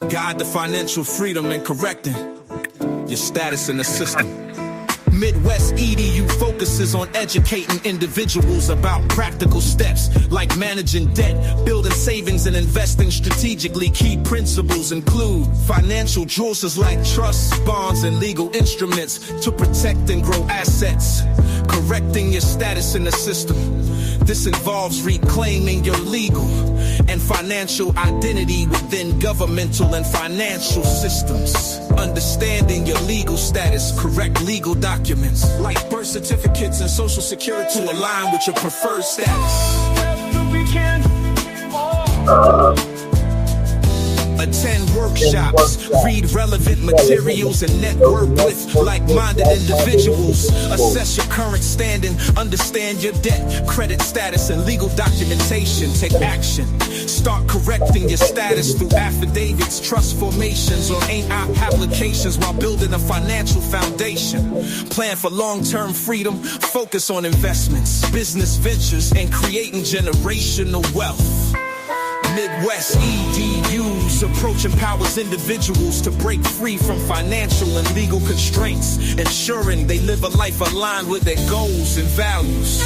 Guide the financial freedom and correcting your status in the system. Midwest EDU focuses on educating individuals about practical steps like managing debt, building savings, and investing strategically. Key principles include financial jewels like trusts, bonds, and legal instruments to protect and grow assets, correcting your status in the system. This involves reclaiming your legal and financial identity within governmental and financial systems. Understanding your legal status, correct legal documents like birth certificates and social security to align with your preferred status. Attend workshops, read relevant materials, and network with like-minded individuals. Assess your current standing, understand your debt, credit status, and legal documentation. Take action. Start correcting your status through affidavits, trust formations, or AIP applications while building a financial foundation. Plan for long-term freedom, focus on investments, business ventures, and creating generational wealth. Midwest EDU's approach empowers individuals to break free from financial and legal constraints, ensuring they live a life aligned with their goals and values.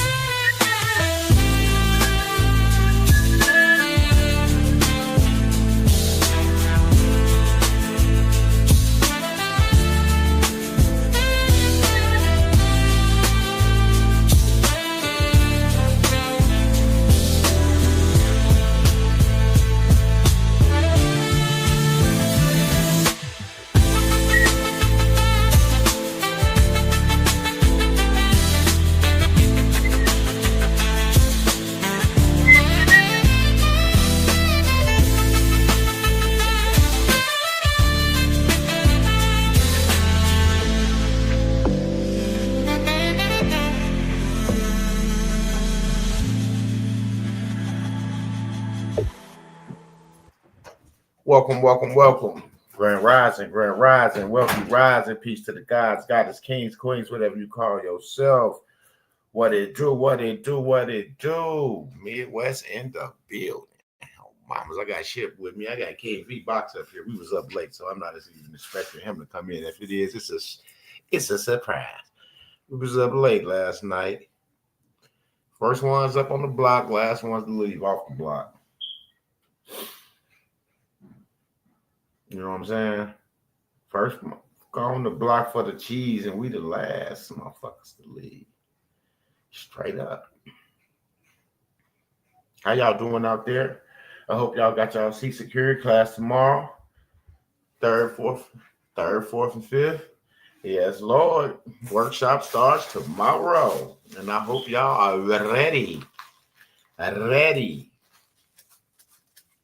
Welcome. Grand Rising, wealthy rising, peace to the gods, goddess, kings, queens, whatever you call yourself. What it do? Midwest in the building. Oh, mamas, I got Ship with me. I got KV Box up here. We was up late, so I'm not even expecting him to come in. If it is, it's a surprise. We was up late last night. First one's up on the block, last one's to leave off the block. You know what I'm saying? First, go on the block for the cheese, and we the last motherfuckers to leave. Straight up. How y'all doing out there? I hope y'all got y'all seat security class tomorrow. Third, fourth, and fifth. Yes, Lord. Workshop starts tomorrow. And I hope y'all are ready.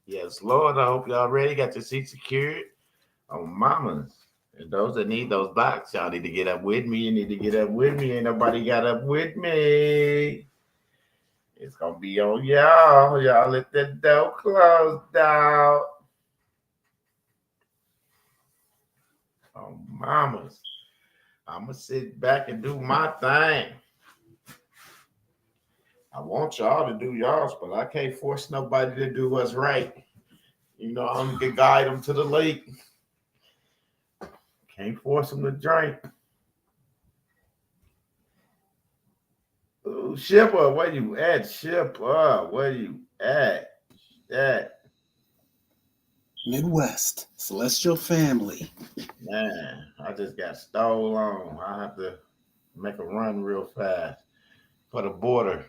Yes, Lord, I hope y'all ready. Got your seat secured. Oh, mamas. And those that need those boxes, y'all need to get up with me. You need to get up with me. Ain't nobody got up with me. It's going to be on y'all. Y'all let the door close down. Oh, mamas. I'm going to sit back and do my thing. I want y'all to do y'all's, but I can't force nobody to do what's right. You know, I only can guide them to the lake. Can't force them to drink. Ooh, Shipper, where you at, Shipper? Where you at? Midwest, Celestial Family. Man, I just got stole on. I have to make a run real fast for the border.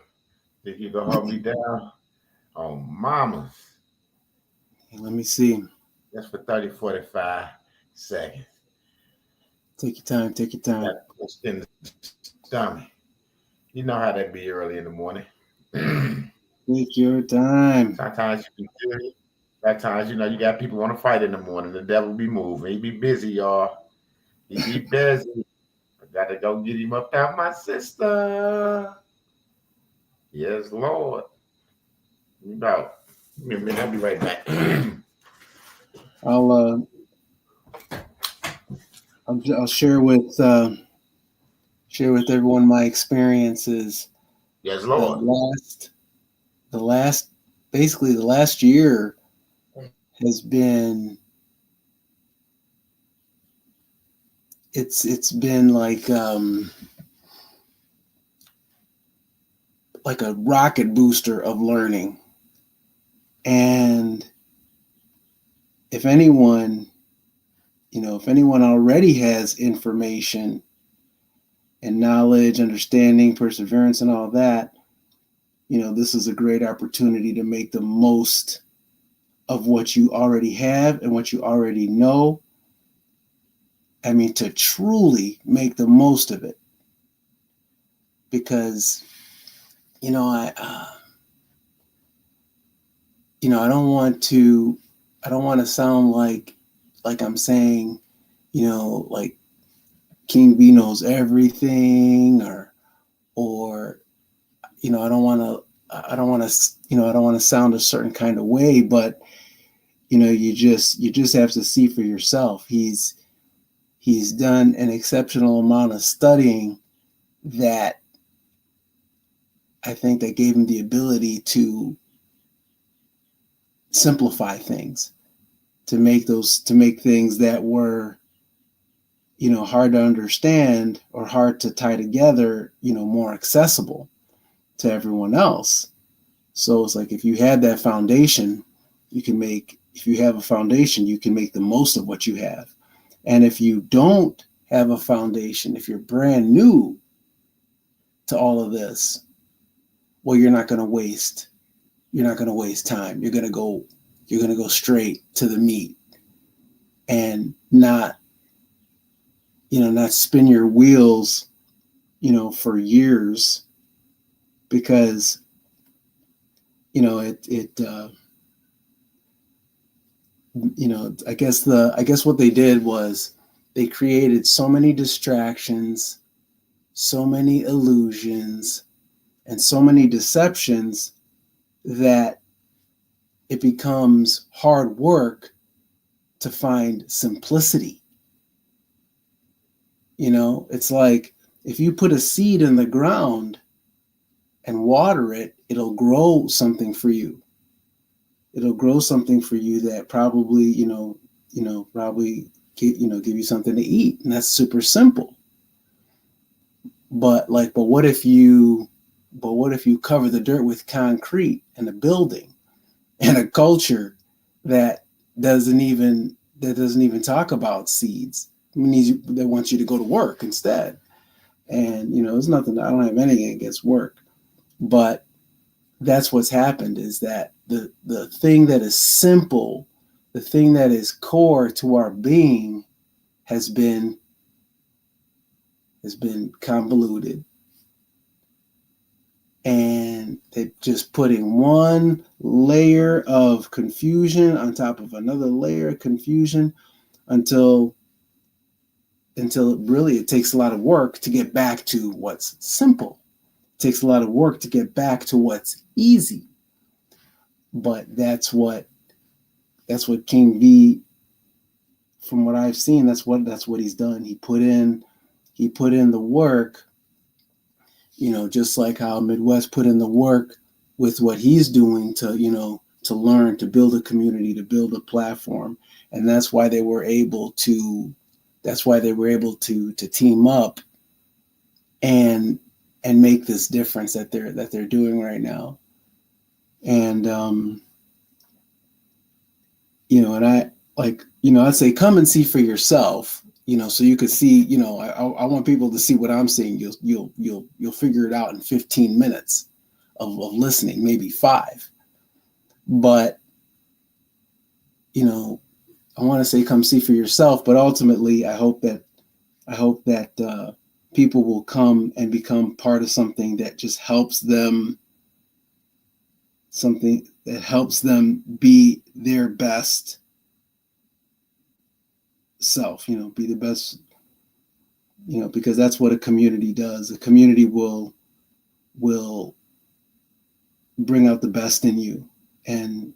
Think you gonna hold me down? Oh, mamas. Hey, let me see. That's for 30, 45 seconds. Take your time. In the stomach. You know how that be early in the morning. Take your time. Sometimes you be good. Sometimes, you got people want to fight in the morning. The devil be moving. He be busy, y'all. He be busy. I got to go get him up out my sister. Yes, Lord. I'll be right back. I'll share with everyone my experiences. Yes, Lord. The last year has been it's been like a rocket booster of learning. And if anyone already has information and knowledge, understanding, perseverance, and all that, this is a great opportunity to make the most of what you already have and what you already know. I mean, to truly make the most of it. Because, I don't want to sound like I'm saying, like King B knows everything, or I don't want to sound a certain kind of way, but you just have to see for yourself. He's done an exceptional amount of studying that I think that gave him the ability to simplify things, to make things that were hard to understand or hard to tie together, more accessible to everyone else. So it's like, if you have that foundation, if you have a foundation, you can make the most of what you have. And if you don't have a foundation, if you're brand new to all of this, well, you're not going to waste time. You're going to go straight to the meat, and not spin your wheels, for years, because, I guess what they did was they created so many distractions, so many illusions, and so many deceptions that it becomes hard work to find simplicity. It's like, if you put a seed in the ground and water it, it'll grow something for you. It'll grow something for you that probably, give you something to eat. And that's super simple. But what if you cover the dirt with concrete and a building and a culture that doesn't even talk about seeds? They want you to go to work instead. And, there's nothing, I don't have anything against work, but that's what's happened, is that the thing that is simple, the thing that is core to our being has been convoluted. And they're just putting one layer of confusion on top of another layer of confusion until it takes a lot of work to get back to what's simple. It takes a lot of work to get back to what's easy. But that's what King V, from what I've seen, that's what he's done. He put in the work, just like how Midwest put in the work with what he's doing to learn, to build a community, to build a platform. And that's why they were able to team up and make this difference that they're doing right now. And I'd say come and see for yourself, so you could see, I want people to see what I'm seeing. You'll figure it out in 15 minutes of listening, maybe 5. But I want to say come see for yourself, but ultimately I hope that people will come and become part of something that just helps them, be their best self, be the best, because that's what a community does. A community will bring out the best in you and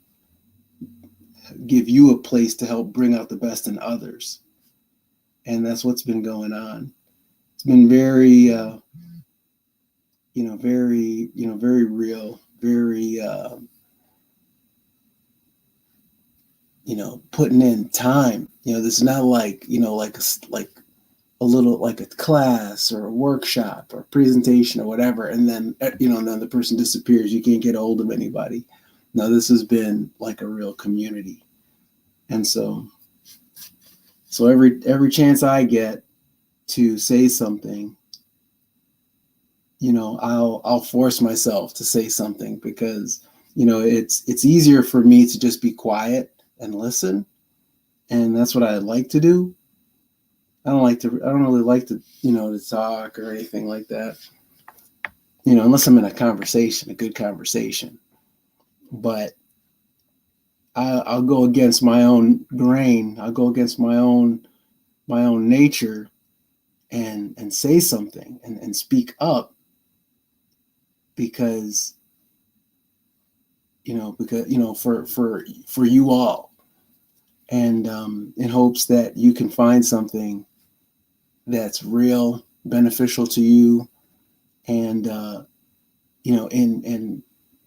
give you a place to help bring out the best in others. And that's what's been going on. It's been very, very real, very, putting in time. This is not like a little like a class or a workshop or presentation or whatever, and then and then the person disappears. You can't get a hold of anybody. No, this has been like a real community, and so every chance I get to say something, I'll force myself to say something, because it's easier for me to just be quiet and listen, and that's what I like to do. I don't really like to, to talk or anything like that, unless I'm in a good conversation. But I'll go against my own grain. I'll go against my own nature and say something and speak up, because for you all, and in hopes that you can find something that's real beneficial to you, and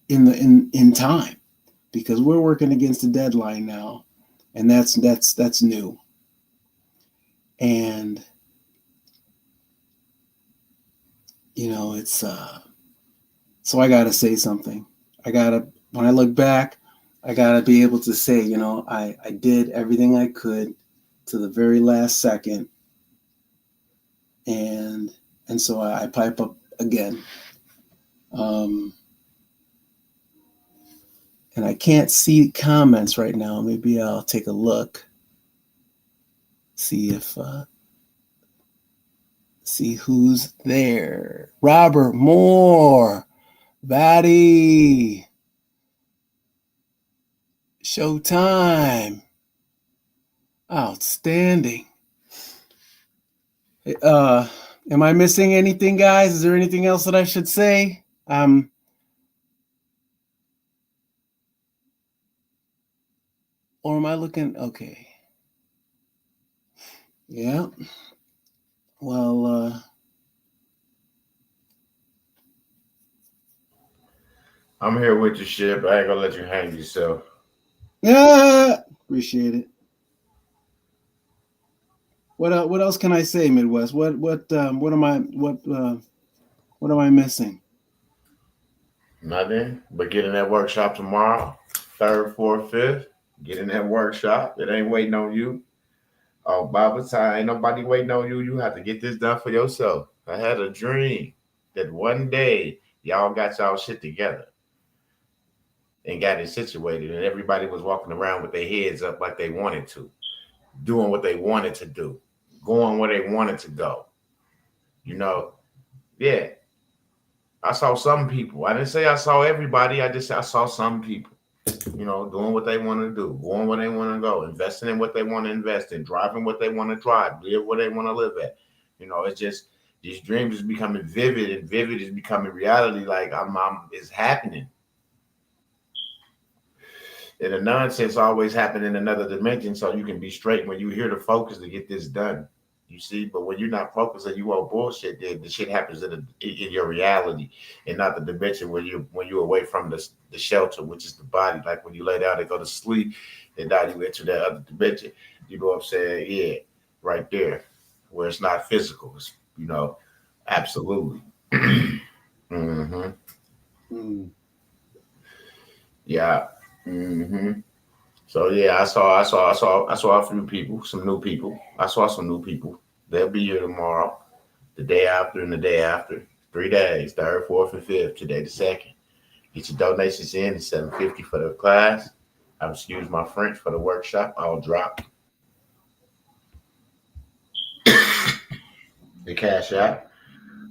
in time, because we're working against a deadline now, and that's new. And it's so I gotta say something. When I look back, I gotta be able to say, I did everything I could to the very last second, and so I pipe up again. And I can't see comments right now. Maybe I'll take a look, see who's there. Robert Moore, Batty, Showtime, outstanding. Am I missing anything, guys? Is there anything else that I should say? Or am I looking? Okay. Yeah. Well, I'm here with you, Ship. I ain't gonna let you hang yourself. yeah, appreciate it. What else can I say, Midwest? What am I missing? Nothing but get in that workshop tomorrow, 3rd, 4th, 5th. Get in that workshop. It ain't waiting on you. Oh, Baba time, ain't nobody waiting on you. You have to get this done for yourself. I had a dream that one day y'all got y'all shit together and got it situated, and everybody was walking around with their heads up like they wanted to, doing what they wanted to do, going where they wanted to go. Yeah. I saw some people. I didn't say I saw everybody. I just said I saw some people, doing what they want to do, going where they want to go, investing in what they want to invest in, driving what they want to drive, live where they want to live at. It's just these dreams is becoming vivid, and vivid is becoming reality. Like it's happening. And the nonsense always happen in another dimension, so you can be straight when you hear the focus to get this done. You see, but when you're not focused and you want bullshit, then the shit happens in your reality, and not the dimension when you're away from the shelter, which is the body. Like when you lay down and go to sleep, and now you enter that other dimension. You know what I'm saying? Yeah, right there, where it's not physical. It's, absolutely. Mm-hmm. Mm. Yeah. Mm-hmm. So yeah, I saw a few people, some new people. I saw some new people. They'll be here tomorrow, the day after, and the day after. 3 days, 3rd, 4th, and 5th. Today the 2nd. Get your donations in. It's $750 for the class. I'll excuse my French for the workshop. I'll drop the cash app.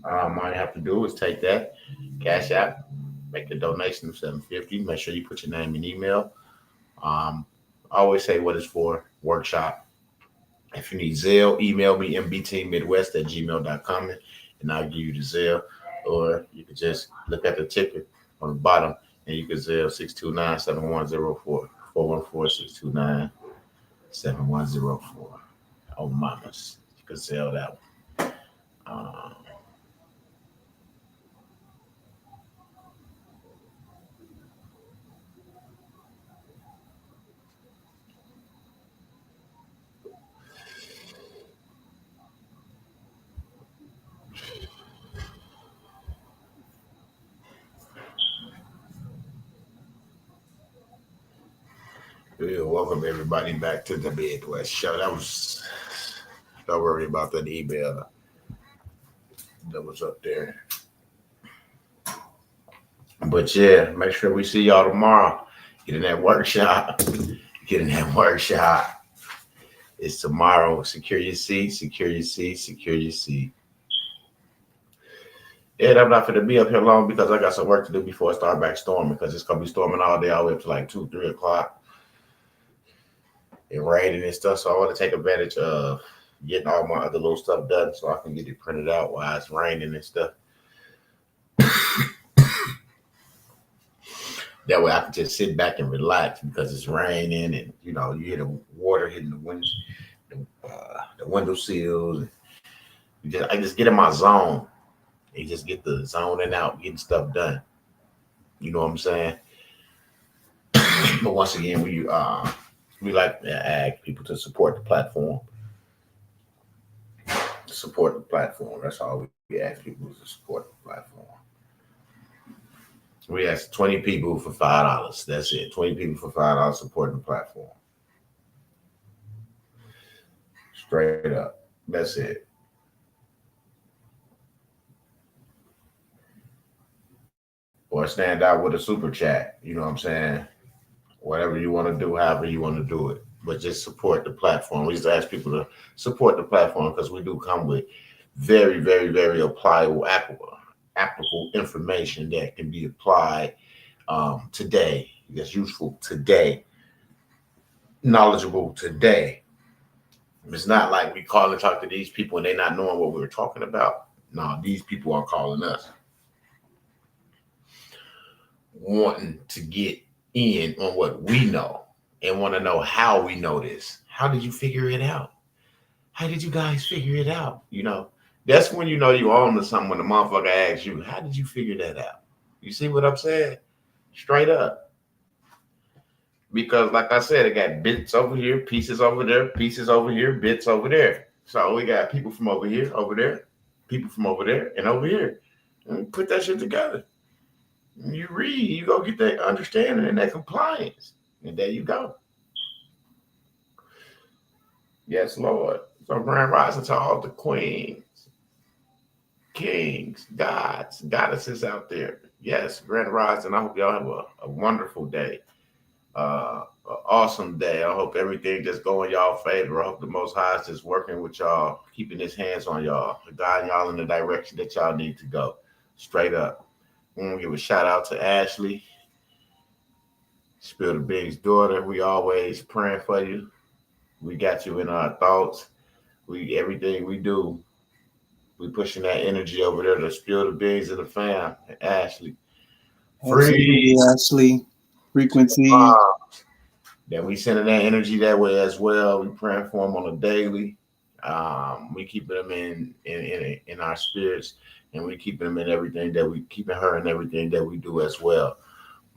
All you have to do is take that cash app, make the donation of $750. Make sure you put your name and email. I always say what it's for, workshop. If you need Zelle, email me mbtmidwest@gmail.com, and I'll give you the Zelle. Or you can just look at the ticket on the bottom, and you can Zelle 629-7104, 414-629-7104. Oh, mamas. You can Zelle that one. Welcome everybody back to the Midwest Show. Don't worry about that email that was up there. But yeah, make sure we see y'all tomorrow. Get in that workshop. Get in that workshop. It's tomorrow. Secure your seat, secure your seat, secure your seat. And I'm not going to be up here long because I got some work to do before I start back storming, because it's going to be storming all day, all the way up to like 2, 3 o'clock. And raining and stuff. So I want to take advantage of getting all my other little stuff done so I can get it printed out while it's raining and stuff. That way I can just sit back and relax because it's raining and, you know, you hear the water hitting the windows, the window sills. I just get in my zone and just get the zoning out, getting stuff done. You know what I'm saying? But once again, we like to ask people to support the platform. Support the platform. That's all we ask people to support the platform. We asked 20 people for $5. That's it. 20 people for $5 supporting the platform. Straight up. That's it. Or stand out with a super chat. You know what I'm saying? Whatever you want to do, however you want to do it. But just support the platform. We just ask people to support the platform because we do come with very, very, very applicable information that can be applied today, that's useful today, knowledgeable today. It's not like we call and talk to these people and they're not knowing what we were talking about. No, these people are calling us, wanting to get in on what we know and want to know how we know this. How did you figure it out? How did you guys figure it out? You know, that's when you know you on to something, when the motherfucker asks you, how did you figure that out? You see what I'm saying? Straight up. Because like I said, it got bits over here, pieces over there, pieces over here, bits over there. So we got people from over here, over there, people from over there, and over here. And put that shit together. You read, you go get that understanding and that compliance. And there you go. Yes, Lord. So grand rising to all the queens, kings, gods, goddesses out there. Yes, grand rising. I hope y'all have a wonderful day. An awesome day. I hope everything just go in y'all favor. I hope the Most High is just working with y'all, keeping his hands on y'all, guiding y'all in the direction that y'all need to go. Straight up. I want to give a shout out to Ashley, Spill the Big's daughter. We always praying for you. We got you in our thoughts. Everything we do, we pushing that energy over there to Spill the Big's of the fam. Ashley. Free Ashley. Frequency. That we sending that energy that way as well. We praying for them on a daily. We keeping them in our spirits, and we keeping them in everything that we keeping her in everything that we do as well.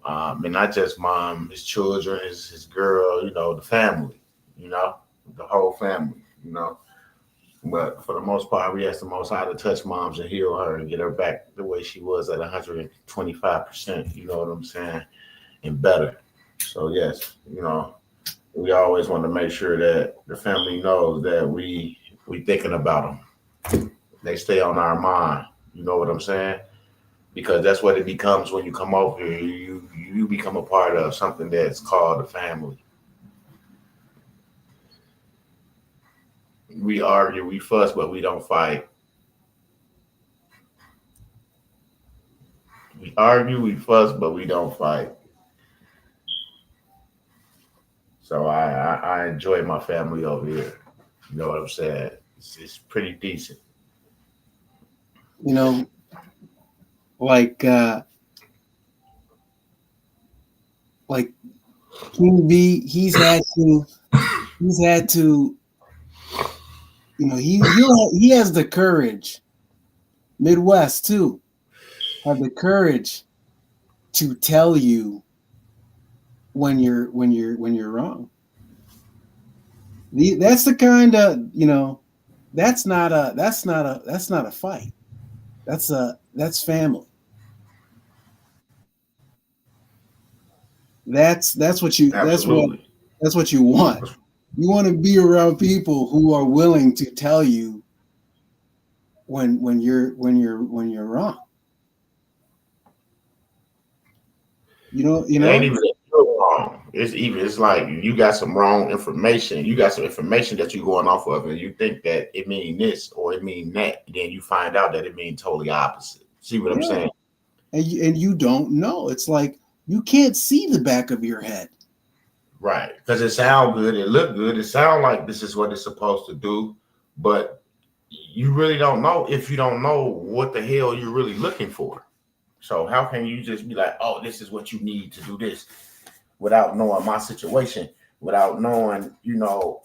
And not just mom, his children, his girl, you know, the family, you know, the whole family, you know. But for the most part, we ask the Most High to touch moms and heal her and get her back the way she was at 125%. You know what I'm saying? And better. So yes, you know, we always want to make sure that the family knows that we thinking about them. They stay on our mind. You know what I'm saying? Because that's what it becomes when you come over here. You become a part of something that's called a family. We argue, we fuss, but we don't fight. We argue, we fuss, but we don't fight. So I enjoy my family over here. You know what I'm saying? It's pretty decent. You know, like King B, he's had to, you know, he has the courage. Midwest too have the courage to tell you when you're wrong. That's the kind of, you know, that's not a fight. That's family. That's what you. Absolutely. That's what you want. You want to be around people who are willing to tell you when you're wrong. It ain't even that you're wrong. It's like you got some wrong information. You got some information that you're going off of, and you think that it mean this or it mean that. And then you find out that it mean totally opposite. See what I'm saying? And you don't know. It's like you can't see the back of your head. Right. Because it sound good, it look good, it sound like this is what it's supposed to do, but you really don't know if you don't know what the hell you're really looking for. So how can you just be like, oh, this is what you need to do this, without knowing my situation, without knowing,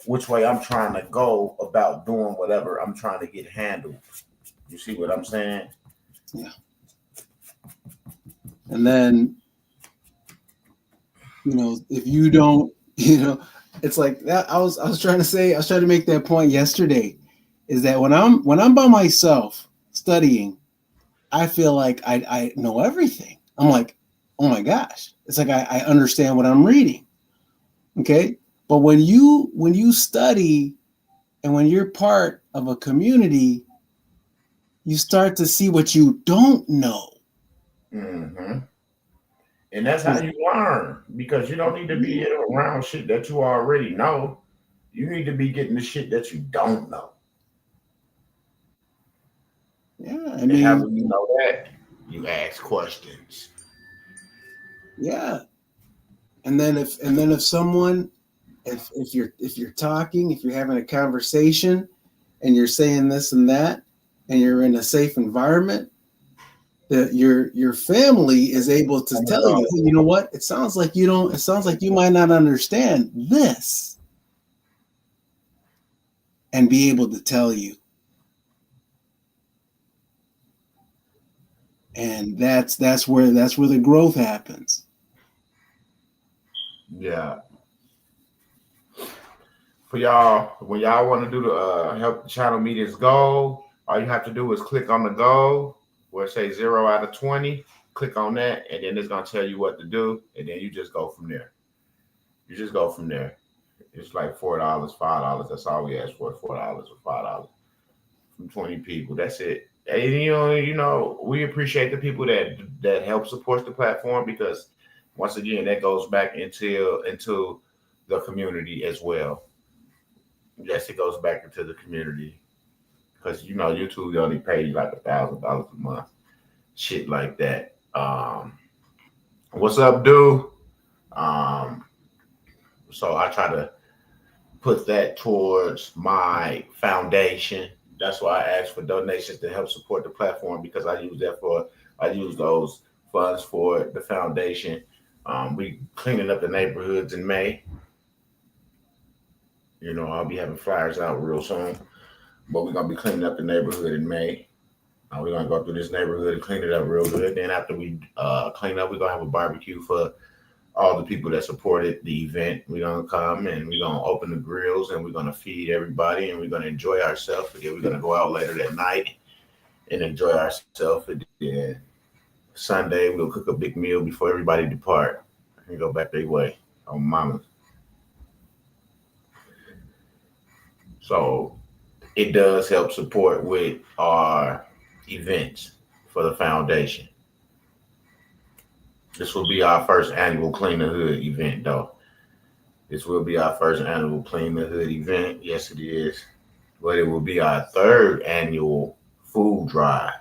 which way I'm trying to go about doing whatever I'm trying to get handled. You see what I'm saying? Yeah. And then, if you don't, it's like that. I was trying to make that point yesterday, is that when I'm by myself studying, I feel like I know everything. I'm like, oh my gosh. It's like I understand what I'm reading. Okay. But when you study and when you're part of a community, you start to see what you don't know. Mm-hmm. And that's how you learn, because you don't need to be around shit that you already know. You need to be getting the shit that you don't know. Yeah, and how do you know that? You ask questions. Yeah, and then if someone, if you're talking, if you're having a conversation, and you're saying this and that, and you're in a safe environment, that your family is able to tell you, hey, you know what? It sounds like you don't. It sounds like you might not understand this, and be able to tell you. And that's where the growth happens. Yeah. For y'all, when y'all want to do the help the channel meet its goal, all you have to do is click on the goal where it says 0 out of 20. Click on that, and then it's gonna tell you what to do, and then you just go from there. You just go from there. It's like $4, $5. That's all we ask for, $4 or $5 from 20 people. That's it. And we appreciate the people that help support the platform, because once again, that goes back into the community as well. Yes, it goes back into the community, because YouTube only pays like $1,000 a month, shit like that. What's up, dude? So I try to put that towards my foundation. That's why I ask for donations to help support the platform, because I use those funds for the foundation. We cleaning up the neighborhoods in May. I'll be having flyers out real soon, but we're gonna be cleaning up the neighborhood in May. We're gonna go through this neighborhood and clean it up real good. Then after we clean up, we're gonna have a barbecue for all the people that supported the event. We're gonna come and we're gonna open the grills and we're gonna feed everybody and we're gonna enjoy ourselves. And then we're gonna go out later that night and enjoy ourselves. And then Sunday we'll cook a big meal before everybody depart and go back their way on mama. So it does help support with our events for the foundation. This will be our first annual Clean the Hood event, though. This will be our first annual Clean the Hood event. Yes, it is. But it will be our third annual food drive,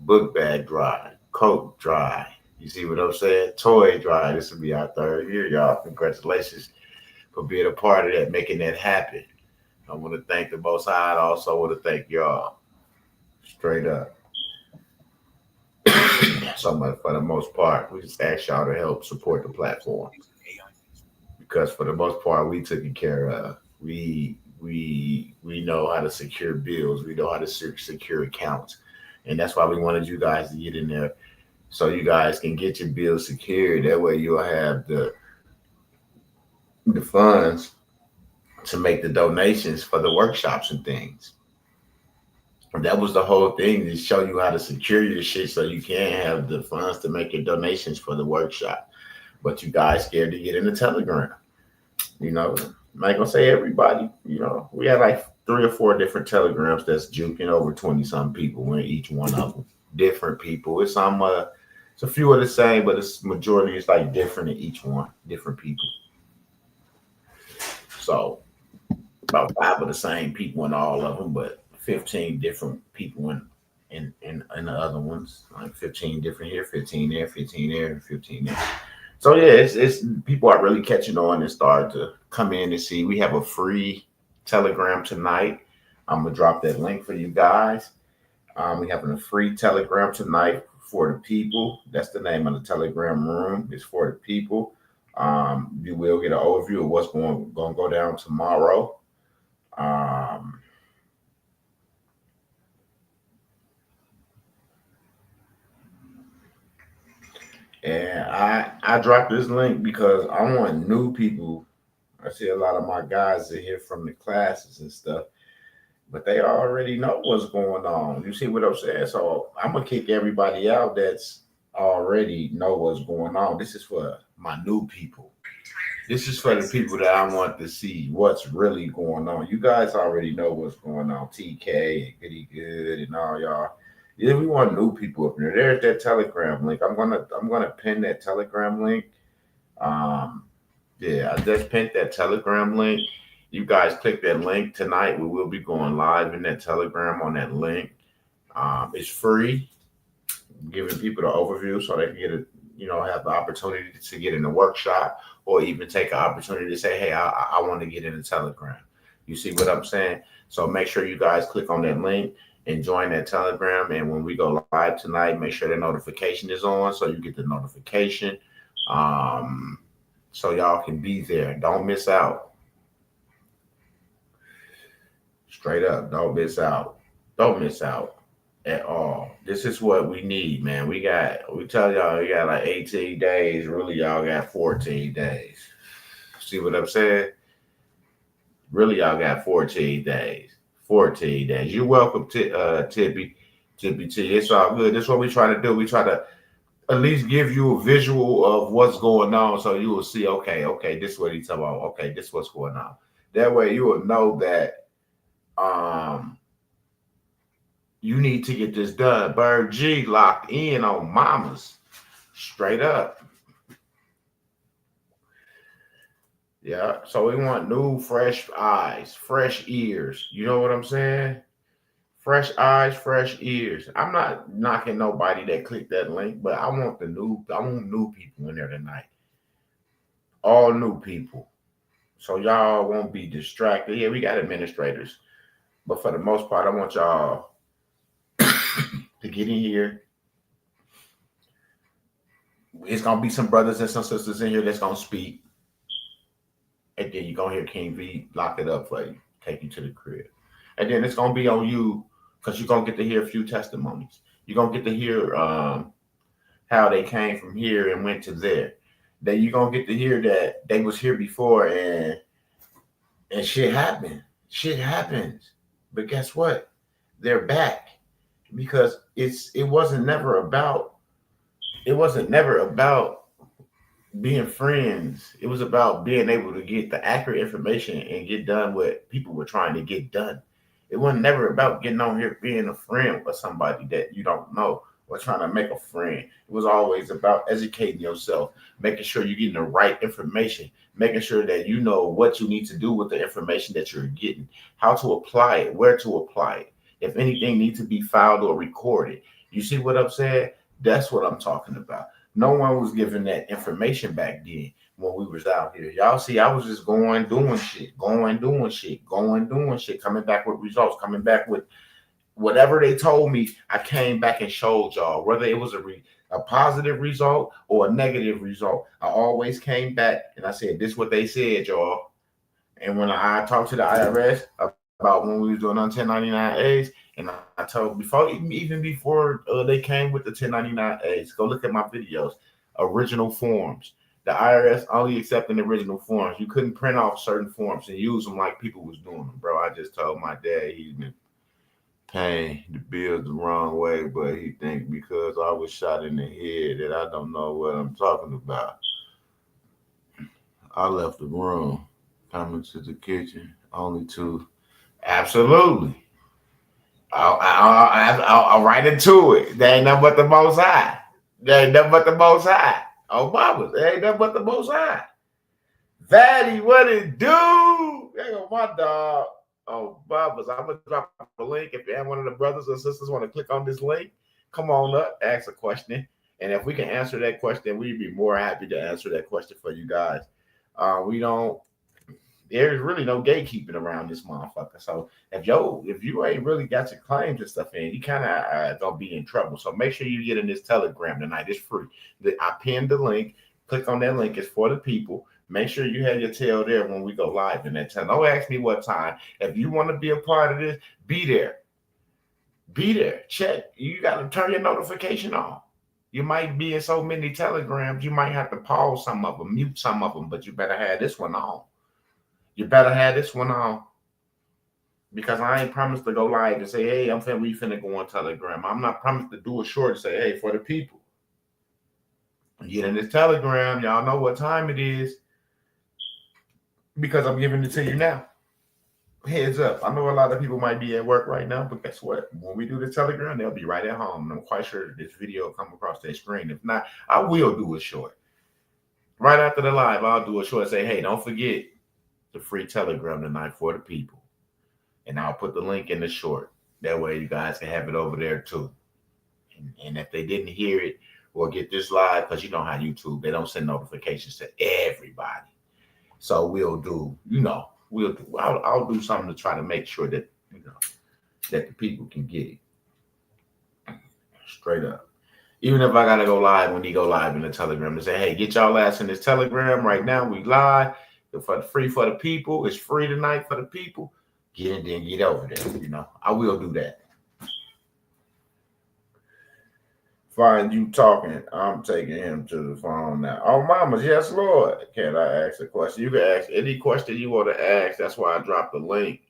book bag drive, coat drive. You see what I'm saying? Toy drive. This will be our third year, y'all. Congratulations for being a part of that, making that happen. I want to thank the Most High. I also want to thank y'all. Straight up. So for the most part, we just ask y'all to help support the platform, because for the most part, we took it care of. We know how to secure bills. We know how to secure accounts, and that's why we wanted you guys to get in there, so you guys can get your bills secured. That way, you'll have the funds to make the donations for the workshops and things. And that was the whole thing, to show you how to secure your shit so you can have the funds to make your donations for the workshop. But you guys scared to get in the Telegram. You know, I'm not gonna say everybody. You know, we had like 3 or 4 different telegrams that's juking over 20 some people in each one of them. Different people. It's a few of the same, but it's majority is like different in each one. Different people. So about 5 of the same people in all of them, but 15 different people in the other ones. Like 15 different here, 15 there, 15 there, and 15 there. So yeah, it's people are really catching on and starting to come in and see. We have a free Telegram tonight. I'm gonna drop that link for you guys. We having a free Telegram tonight for the people. That's the name of the Telegram room. It's for the people. You will get an overview of what's going to go down tomorrow. Um, and I dropped this link because I want new people. I see a lot of my guys are here from the classes and stuff, but they already know what's going on. You see what I'm saying? So I'm gonna kick everybody out that's already know what's going on. This is for my new people. This is for the people that I want to see what's really going on. You guys already know what's going on. TK and Goody Good and all y'all. Yeah, we want new people up there. There's that Telegram link. I'm gonna pin that Telegram link. Um, yeah, I just pinned that Telegram link. You guys click that link tonight. We will be going live in that Telegram on that link. It's free, giving people the overview so they can get have the opportunity to get in the workshop or even take an opportunity to say, hey, I want to get in the Telegram. You see what I'm saying? So make sure you guys click on that link and join that Telegram. And when we go live tonight, make sure the notification is on so you get the notification. So y'all can be there. Don't miss out. Straight up, don't miss out. Don't miss out at all. This is what we need, man. We tell y'all we got like 18 days. Really, y'all got 14 days. See what I'm saying? Really, y'all got 14 days. 14 days. You're welcome to Tippy T. It's all good. This is what we try to do. We try to at least give you a visual of what's going on so you will see, okay, this is what he's talking about. Okay, this is what's going on. That way you will know that you need to get this done. Bird G locked in on mamas. Straight up. Yeah. So we want new, fresh eyes, fresh ears. You know what I'm saying? Fresh eyes, fresh ears. I'm not knocking nobody that clicked that link, but I want new people in there tonight. All new people. So y'all won't be distracted. Yeah, we got administrators. But for the most part, I want y'all to get in here. It's gonna be some brothers and some sisters in here that's gonna speak. And then you're gonna hear King V lock it up for you, take you to the crib. And then it's gonna be on you because you're gonna get to hear a few testimonies. You're gonna get to hear how they came from here and went to there. Then you're gonna get to hear that they was here before and shit happened. Shit happens. But guess what? They're back. Because it wasn't never about being friends. It was about being able to get the accurate information and get done what people were trying to get done. It wasn't never about getting on here being a friend with somebody that you don't know or trying to make a friend. It was always about educating yourself, making sure you're getting the right information, making sure that you know what you need to do with the information that you're getting, how to apply it, where to apply it. If anything needs to be filed or recorded. You see what I'm saying? That's what I'm talking about. No one was giving that information back then when we was out here. Y'all see, I was just going, doing shit, coming back with results, coming back with whatever they told me. I came back and showed y'all, whether it was a positive result or a negative result. I always came back and I said, this is what they said, y'all. And when I talked to the IRS about when we was doing on 1099As, and I told even before they came with the 1099As, go look at my videos, original forms. The IRS only accepting the original forms. You couldn't print off certain forms and use them like people was doing them, bro. I just told my dad he's been paying the bills the wrong way, but he think because I was shot in the head that I don't know what I'm talking about. I left the room. Coming to the kitchen, only to absolutely. I'll right into it. There ain't nothing but the Most High. There ain't nothing but the Most High. Oh, mama, there ain't nothing but the Most High. Fatty, what it do? There go my dog. Oh, Bubba's. I'm gonna drop a link. If you have one of the brothers or sisters want to click on this link, come on up, ask a question. And if we can answer that question, we'd be more happy to answer that question for you guys. There's really no gatekeeping around this motherfucker. So if you ain't really got your claims and stuff in, you kind of gonna be in trouble. So make sure you get in this Telegram tonight. It's free. I pinned the link. Click on that link. It's for the people. Make sure you have your tail there when we go live in that time. Don't ask me what time. If you want to be a part of this, be there. Be there. Check. You got to turn your notification on. You might be in so many telegrams, you might have to pause some of them, mute some of them, but you better have this one on. You better have this one on. Because I ain't promised to go live and say, hey, we finna go on Telegram. I'm not promised to do a short and say, hey, for the people. Get in this Telegram. Y'all know what time it is. Because I'm giving it to you now. Heads up. I know a lot of people might be at work right now, but guess what? When we do the Telegram, they'll be right at home. And I'm quite sure this video will come across their screen. If not, I will do a short. Right after the live, I'll do a short and say, hey, don't forget the free Telegram tonight for the people. And I'll put the link in the short. That way you guys can have it over there too. And if they didn't hear it or get this live, because you know how YouTube, they don't send notifications to everybody. So I'll do something to try to make sure that, that the people can get it. Straight up. Even if I got to go live when he go live in the Telegram and say, hey, get y'all ass in this Telegram right now. We live. For free for the people. It's free tonight for the people. Get in there and get over there. I will do that. Find you talking. I'm taking him to the phone now. Oh, mamas, yes, Lord. Can I ask a question? You can ask any question you want to ask. That's why I dropped the link.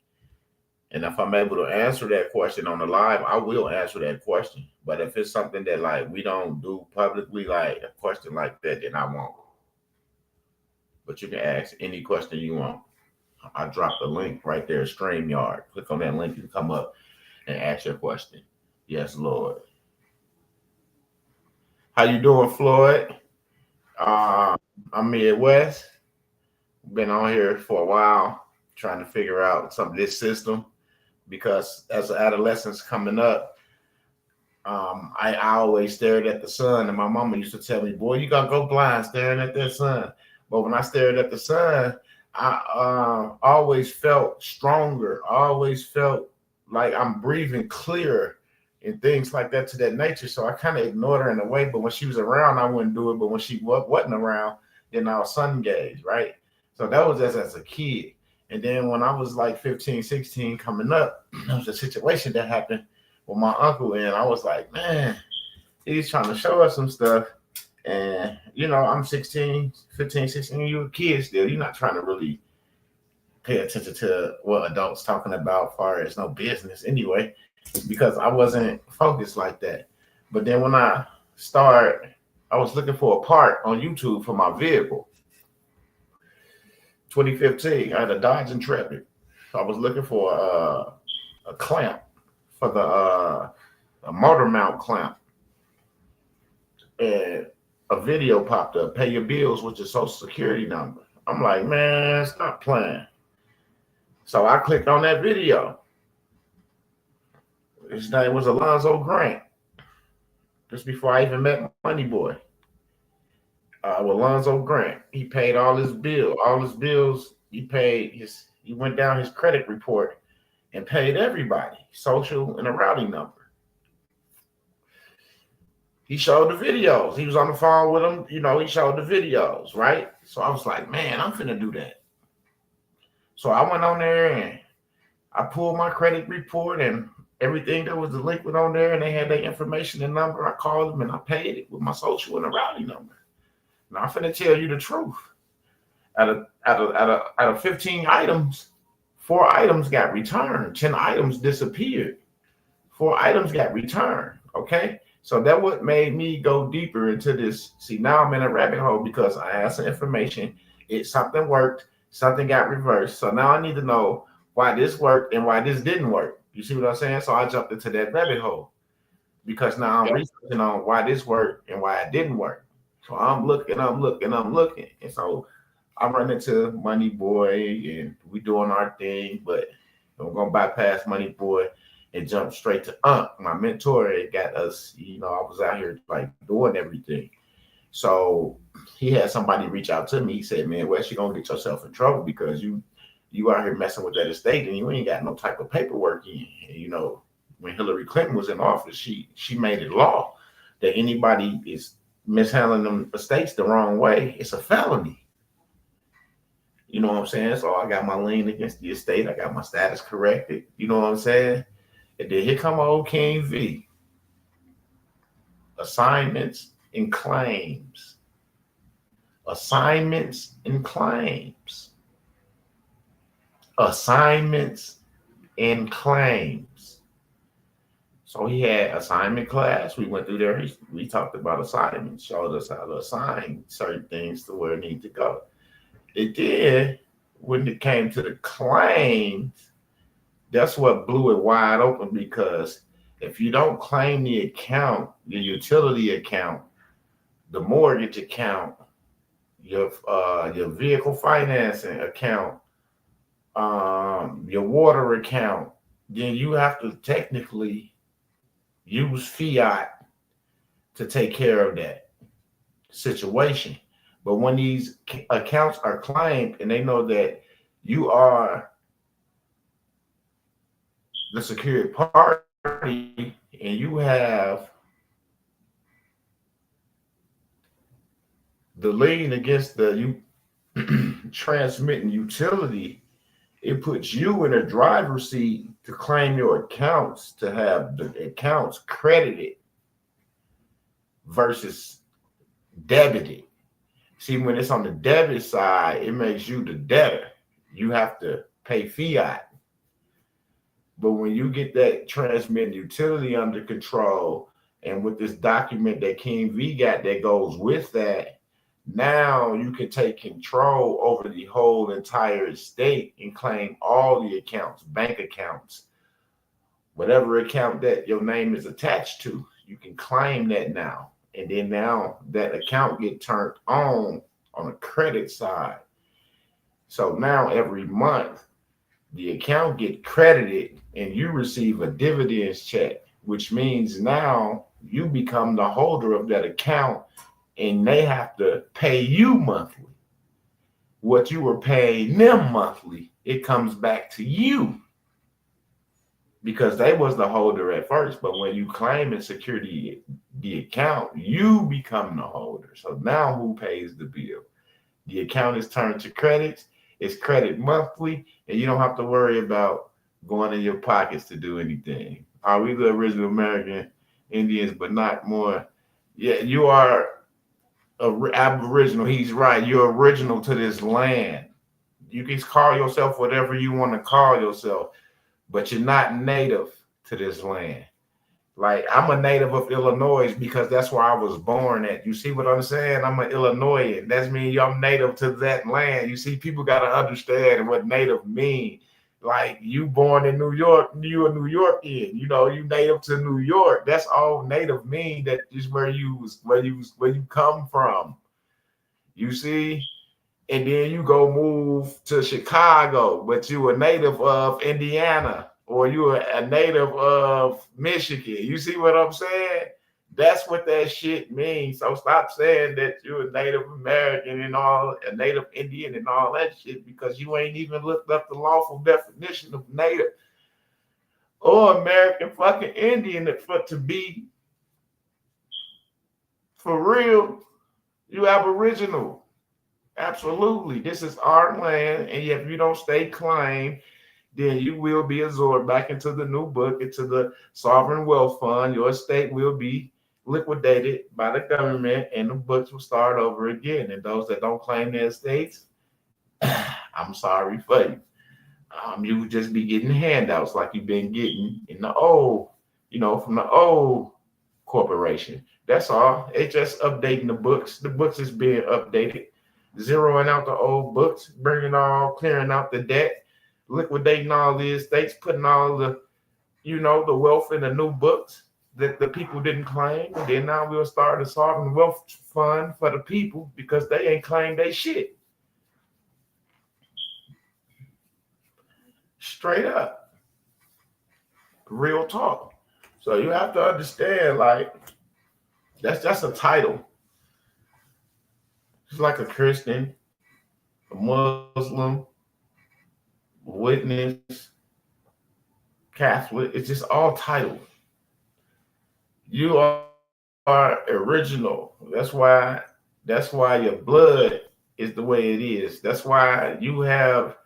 And if I'm able to answer that question on the live, I will answer that question. But if it's something that we don't do publicly, like a question like that, then I won't. But you can ask any question you want. I dropped the link right there, StreamYard. Click on that link and come up and ask your question. Yes, Lord. How you doing, Floyd? I'm Midwest. Been on here for a while trying to figure out some of this system because as adolescence coming up, I always stared at the sun, and my mama used to tell me, boy, you gotta go blind staring at that sun. But when I stared at the sun, I always felt stronger. I always felt like I'm breathing clearer and things like that to that nature. So I kind of ignored her in a way, but when she was around, I wouldn't do it. But when she wasn't around, then I was sun gazed, right? So that was just as a kid. And then when I was like 15, 16 coming up, there was a situation that happened with my uncle. And I was like, man, he's trying to show us some stuff. And, I'm 16, 15, 16, you're a kid still. You're not trying to really pay attention to what adults talking about as far as no business anyway, because I wasn't focused like that. But then when I was looking for a part on YouTube for my vehicle. 2015, I had a Dodge Intrepid. I was looking for a clamp for a motor mount clamp. And a video popped up, pay your bills with your social security number. I'm like, man, stop playing. So I clicked on that video. His name was Alonzo Grant. Just before I even met Money Boy. Alonzo Grant. He paid all his bills. He went down his credit report and paid everybody, social and a routing number. He showed the videos. He was on the phone with him. He showed the videos, right? So I was like, man, I'm finna do that. So I went on there and I pulled my credit report and everything that was delinquent on there, and they had their information and number. I called them and I paid it with my social and a routing number. Now I'm finna tell you the truth. Out of 15 items, 4 items got returned. 10 items disappeared. 4 items got returned. Okay. So that what made me go deeper into this. See, now I'm in a rabbit hole because I had some information. Something worked. Something got reversed. So now I need to know why this worked and why this didn't work. You see what I'm saying? So I jumped into that rabbit hole because now I'm researching on why this worked and why it didn't work. So I'm looking. And so I'm running into Money Boy and we doing our thing, but we're gonna bypass Money Boy and jump straight to my mentor. It got us, I was out here like doing everything. So he had somebody reach out to me. He said, "Man, Wes, you're gonna get yourself in trouble because you out here messing with that estate and you ain't got no type of paperwork in." And, when Hillary Clinton was in office, she made it law that anybody is mishandling them estates the wrong way, it's a felony. You know what I'm saying? So I got my lien against the estate. I got my status corrected. You know what I'm saying? And then here come old King V. Assignments and claims. Assignments and claims. Assignments and claims. So he had assignment class. We went through there. We talked about assignments, showed us how to assign certain things to where it needs to go. It did. When it came to the claims, that's what blew it wide open, because if you don't claim the account, your utility account, the mortgage account, your vehicle financing account, your water account, then you have to technically use fiat to take care of that situation. But when these accounts are claimed and they know that you are the secured party and you have the lien against the transmitting utility, it puts you in a driver's seat to claim your accounts, to have the accounts credited versus debited. See, when it's on the debit side, it makes you the debtor. You have to pay fiat. But when you get that transmitting utility under control, and with this document that King V got that goes with that, now you can take control over the whole entire estate and claim all the accounts, bank accounts, whatever account that your name is attached to, you can claim that now. And then now that account get turned on a credit side. So now every month the account get credited and you receive a dividends check, which means now you become the holder of that account and they have to pay you monthly. What you were paying them monthly, it comes back to you, because they was the holder at first. But when you claim and secure the account, you become the holder. So now who pays the bill? The account is turned to credits. It's credit monthly, and you don't have to worry about going in your pockets to do anything. Are we the original American Indians, but not more? Yeah, you are Aboriginal. He's right. You're original to this land. You can call yourself whatever you want to call yourself, but you're not native to this land. Like, I'm a native of Illinois because that's where I was born at. You see what I'm saying? I'm an Illinoisan. That means I'm native to that land. You see, people got to understand what native means. Like, you born in New York, you a New Yorkian. You native to New York. That's all native mean. That is where you come from. You see? And then you go move to Chicago, but you a native of Indiana, or you are a native of Michigan. You see what I'm saying? That's what that shit means. So stop saying that you're a Native American and all, a Native Indian and all that shit, because you ain't even looked up the lawful definition of Native or American fucking Indian to be for real. You Aboriginal. Absolutely. This is our land, and if you don't stay claimed, then you will be absorbed back into the new book, into the sovereign wealth fund. Your estate will be liquidated by the government, and the books will start over again. And those that don't claim their estates, I'm sorry for you. You would just be getting handouts like you've been getting in the old, from the old corporation. That's all. It's just updating the books. The books is being updated. zeroing out the old books, bringing all, clearing out the debt, liquidating all the estates, putting all the, the wealth in the new books that the people didn't claim. And then now we'll start a sovereign wealth fund for the people because they ain't claimed they shit. Straight up. Real talk. So you have to understand, like, that's just a title. It's like a Christian, a Muslim, a witness, Catholic. It's just all titles. You are original. That's why your blood is the way it is. That's why you have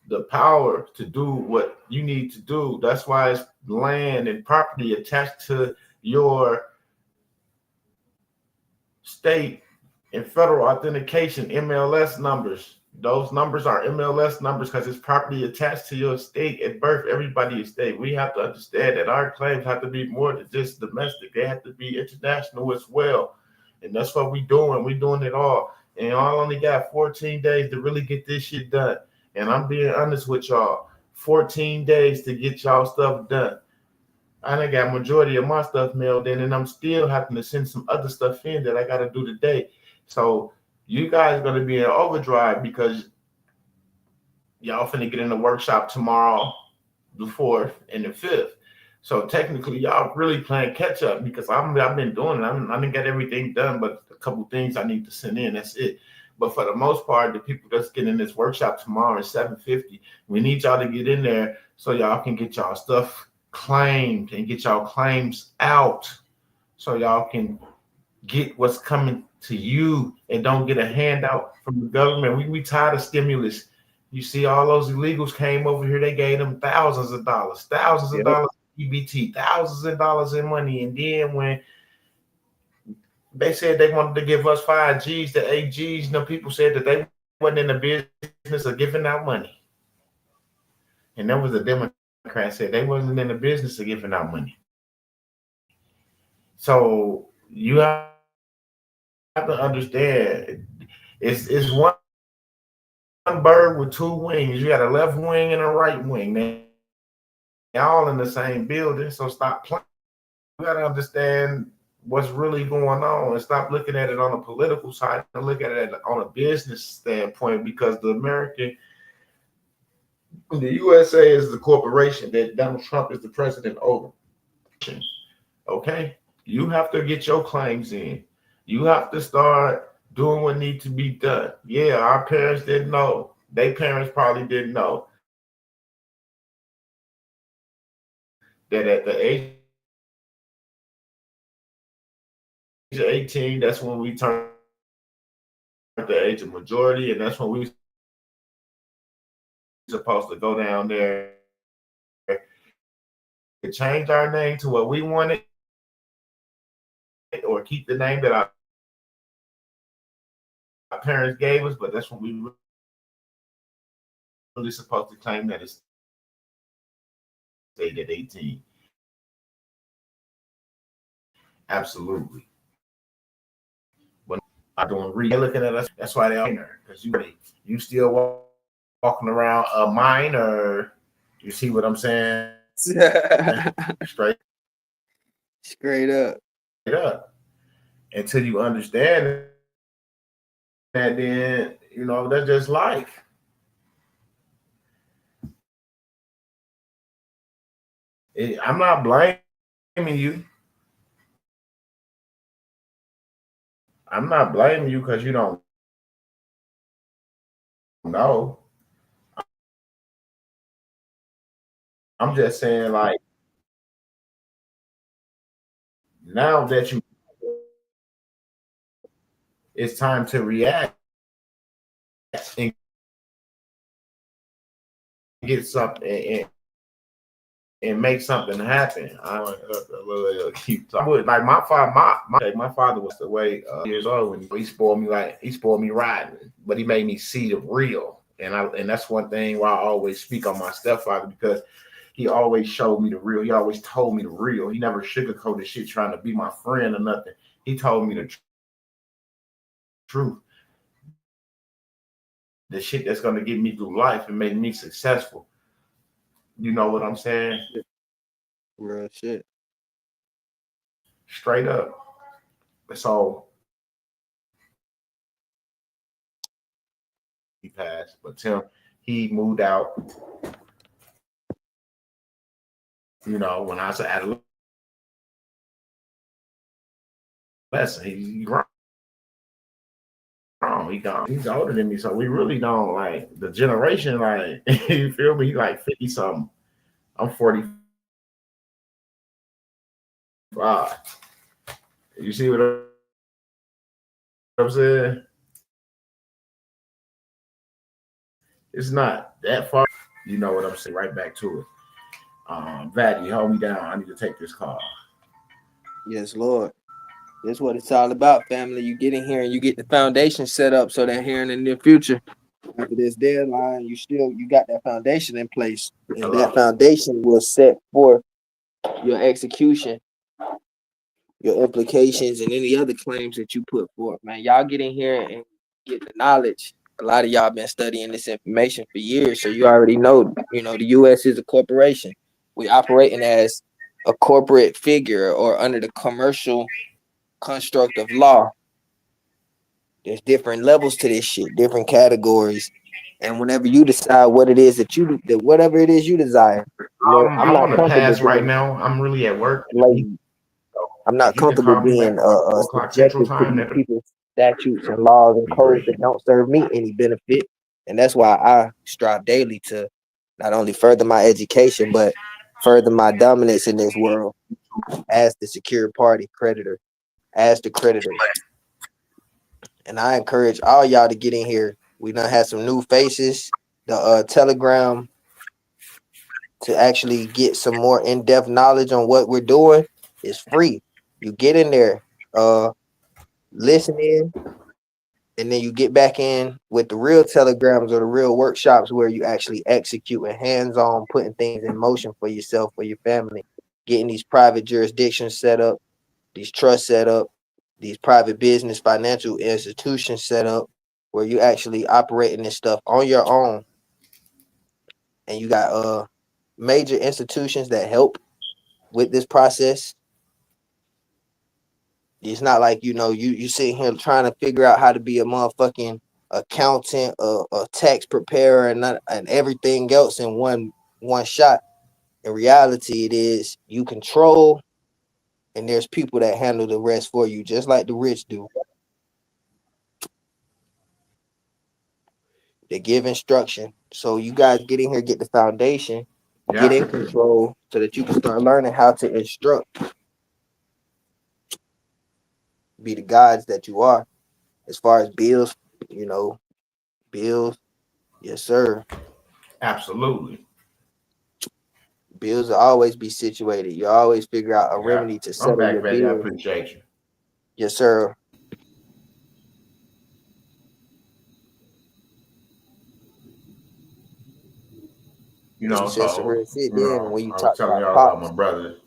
the power to do what you need to do. That's why it's land and property attached to your state and federal authentication, MLS numbers. Those numbers are MLS numbers because it's property attached to your state at birth. Everybody's state. We have to understand that our claims have to be more than just domestic. They have to be international as well. And that's what we're doing. We're doing it all. And y'all only got 14 days to really get this shit done. And I'm being honest with y'all. 14 days to get y'all stuff done. I done got majority of my stuff mailed in, and I'm still having to send some other stuff in that I got to do today. So you guys are going to be in overdrive because y'all finna get in the workshop tomorrow, the 4th and the 5th. So technically, y'all really playing catch up because I've been doing it. I didn't get everything done, but a couple things I need to send in. That's it. But for the most part, the people that's getting in this workshop tomorrow at 7:50, we need y'all to get in there so y'all can get y'all stuff claimed and get y'all claims out so y'all can get what's coming to you and don't get a handout from the government. We tired of stimulus. You see all those illegals came over here. They gave them thousands of dollars EBT, thousands of dollars in money. And then when they said they wanted to give us 5 Gs to 8 Gs, people said that they wasn't in the business of giving out money. And that was a Democrat said they wasn't in the business of giving out money. So you have to understand, it's one bird with 2 wings. You got a left wing and a right wing. They're all in the same building, so stop playing. You got to understand what's really going on and stop looking at it on a political side and look at it on a business standpoint, because the USA is the corporation that Donald Trump is the president over. Okay? You have to get your claims in. You have to start doing what needs to be done. Yeah, our parents didn't know. Their parents probably didn't know that at the age of 18, that's when we turn the age of majority, and that's when we supposed to go down there and change our name to what we wanted, or keep the name that our parents gave us. But that's when we really supposed to claim that it's stayed at 18. Absolutely. When I'm doing looking at us, that's why they're minor, because you still walking around a minor. You see what I'm saying? Straight up. Until you understand that, then that's just life. I'm not blaming you. I'm not blaming you because you don't know. I'm just saying, like, now that it's time to react and get something and make something happen. I don't keep talking. Like my father was the way years old when he spoiled me riding, but he made me see the real. And that's one thing why I always speak on my stepfather, because he always showed me the real. He always told me the real. He never sugarcoated shit trying to be my friend or nothing. He told me the truth. the shit that's gonna get me through life and make me successful. You know what I'm saying? Real shit. Straight up. So he passed, but Tim, he moved out. You know, when I was at adolescent, he grown. He gone. He's older than me, so we really don't like the generation. Like, you feel me? He like 50 something. I'm 45. You see what I'm saying? It's not that far. You know what I'm saying? Right back to it. Vaddy, hold me down. I need to take this call. Yes, Lord. That's what it's all about, family. You get in here and you get the foundation set up so that here in the near future, after this deadline, you got that foundation in place. And that foundation will set forth your execution, your implications, and any other claims that you put forth. Man, y'all get in here and get the knowledge. A lot of y'all been studying this information for years, so you already know, the U.S. is a corporation. We operating as a corporate figure or under the commercial construct of law. There's different levels to this shit, different categories. And whenever you decide what it is that whatever it is you desire, I'm on the pass right now. I'm really at work. I'm not comfortable being subjected to people's statutes and laws and codes that don't serve me any benefit. And that's why I strive daily to not only further my education, but further my dominance in this world as the secured party creditor, as the creditor. And I encourage all y'all to get in here. We done had some new faces. The Telegram, to actually get some more in-depth knowledge on what we're doing, is free. You get in there, listen in, and then you get back in with the real telegrams or the real workshops where you actually execute and hands-on putting things in motion for yourself, for your family, getting these private jurisdictions set up, these trusts set up, these private business financial institutions set up where you actually operating this stuff on your own. And you got major institutions that help with this process. It's not like, you sitting here trying to figure out how to be a motherfucking accountant, a tax preparer, and everything else in one shot. In reality, it is you control, and there's people that handle the rest for you, just like the rich do. They give instruction. So you guys get in here, get the foundation, get in control so that you can start learning how to instruct. Be the guides that you are. As far as bills, bills, yes, sir. Absolutely. Bills will always be situated. You always figure out a remedy to settle your bills. I appreciate you. Yes, sir. When you I was telling y'all about my brothers,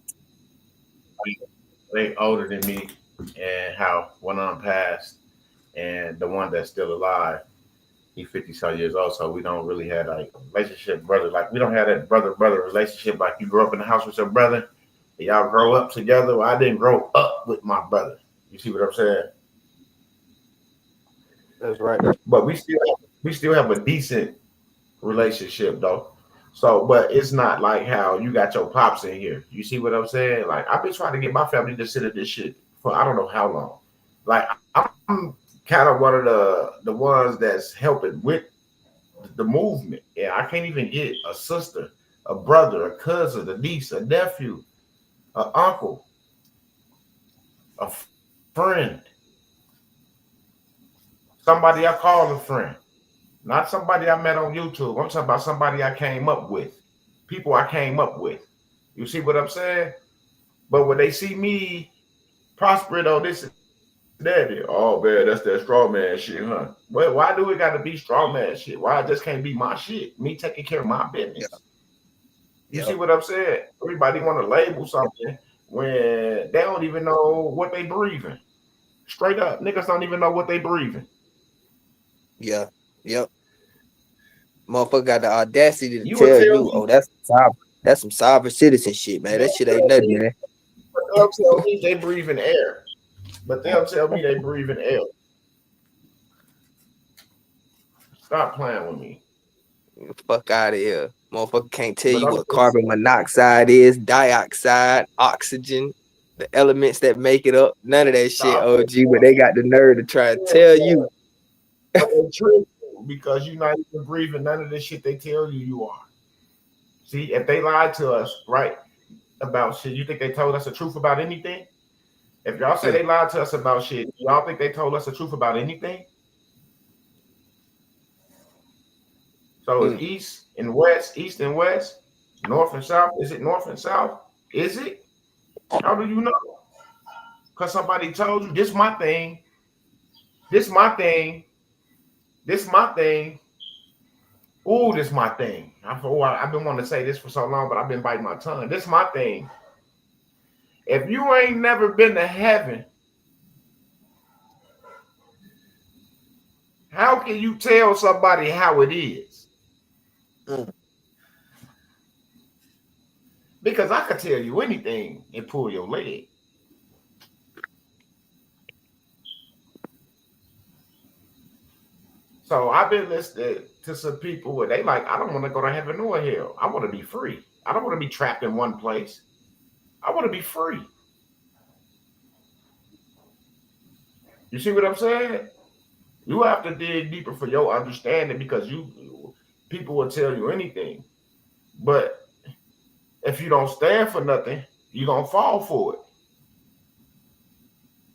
they older than me, and how one of them passed, and the one that's still alive, he 50-some years old, so we don't really have like relationship brother. Like, we don't have that brother relationship like you grew up in the house with your brother, and y'all grow up together. Well, I didn't grow up with my brother. You see what I'm saying? That's right. But we still have a decent relationship though. So, but it's not like how you got your pops in here. You see what I'm saying? Like, I've been trying to get my family to sit at this shit for I don't know how long. Like, I'm kind of one of the ones that's helping with the movement. Yeah, I can't even get a sister, a brother, a cousin, a niece, a nephew, an uncle, a friend, somebody I call a friend. Not somebody I met on YouTube. I'm talking about somebody I came up with. People I came up with. You see what I'm saying? But when they see me prospering on this and that, oh man, that's that straw man shit, huh? Well, why do it gotta be straw man shit? Why it just can't be my shit? Me taking care of my business. You see what I'm saying? Everybody want to label something when they don't even know what they breathing. Straight up, niggas don't even know what they breathing. Yeah. Yep. Motherfucker got the audacity to You would tell tell you, me, oh, that's some sovereign citizen shit, man. That shit ain't nothing, man. but they'll tell me they breathe in air. But they'll tell me they breathe in air. Stop playing with me. Fuck out of here. Motherfucker can't tell But you I'm what carbon monoxide is, dioxide, oxygen, the elements that make it up. None of that shit, OG, but they got the nerve to try to tell you. But they trick you because you're not even breathing none of the shit they tell you are. See, if they lied to us, right, about shit, you think they told us the truth about anything? If y'all say they lied to us about shit, y'all think they told us the truth about anything? So it's east and west, north and south. Is it north and south? Is it? How do you know? Because somebody told you this my thing. This my thing. This my thing. Ooh, this my thing. I've been wanting to say this for so long, but I've been biting my tongue. This my thing. If you ain't never been to heaven, how can you tell somebody how it is? Because I could tell you anything and pull your leg. So I've been listening to some people where they like, I don't want to go to heaven nor hell. I want to be free. I don't want to be trapped in one place. I want to be free. You see what I'm saying? You have to dig deeper for your understanding because people will tell you anything. But if you don't stand for nothing, you're gonna fall for it.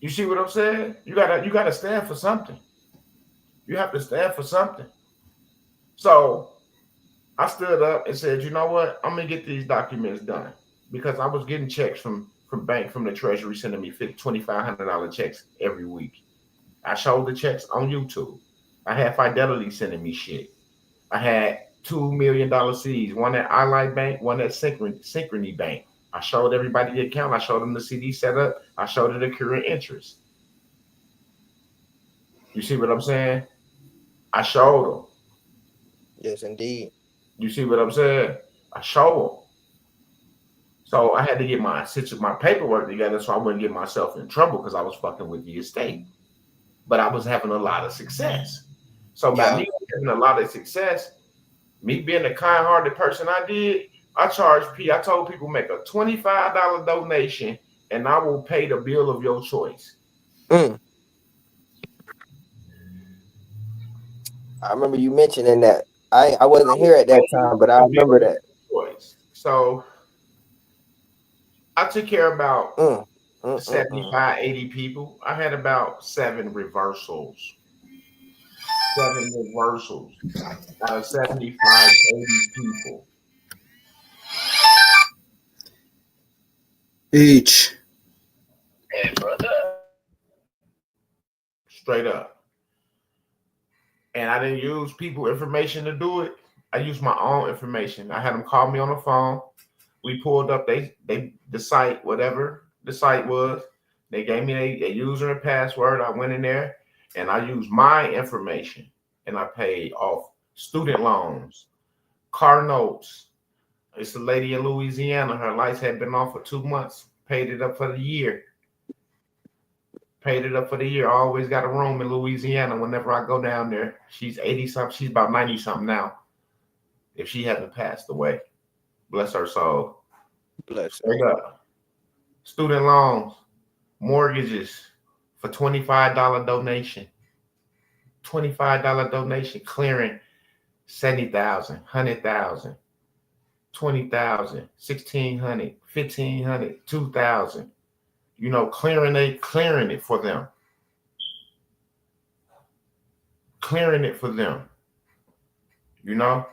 You see what I'm saying? You gotta stand for something. You have to stand for something. So I stood up and said, you know what? I'm gonna get these documents done because I was getting checks from the Treasury sending me $2,500 checks every week. I showed the checks on YouTube. I had Fidelity sending me shit. I had $2 million CDs, one at iLife Bank, one at Synchrony Bank. I showed everybody the account. I showed them the CD setup. I showed it the current interest. You see what I'm saying? I showed them. Yes, indeed. You see what I'm saying? I showed them. So I had to get my paperwork together so I wouldn't get myself in trouble because I was fucking with the estate. But I was having a lot of success. So by me having a lot of success, me being the kind-hearted person I did, I told people make a $25 donation and I will pay the bill of your choice. I remember you mentioning that. I wasn't here at that time, but I remember that. So I took care of about 75, 80 people. I had about 7 reversals. 7 reversals out of 75, 80 people. H. Hey, brother. Straight up. And I didn't use people information to do it. I used my own information. I had them call me on the phone. We pulled up the site, whatever the site was. They gave me a user and password. I went in there and I used my information and I paid off student loans, car notes. It's a lady in Louisiana. Her lights had been off for 2 months. Paid it up for the year. I always got a room in Louisiana whenever I go down there. She's 80-something. She's about 90-something now. If she hasn't passed away. Bless her soul. Bless her. Up. Student loans, mortgages for $25 donation. $25 donation clearing 70,000, 100,000, 20,000, 1,600, 1,500, 2,000. You know, clearing it for them. Clearing it for them. You know?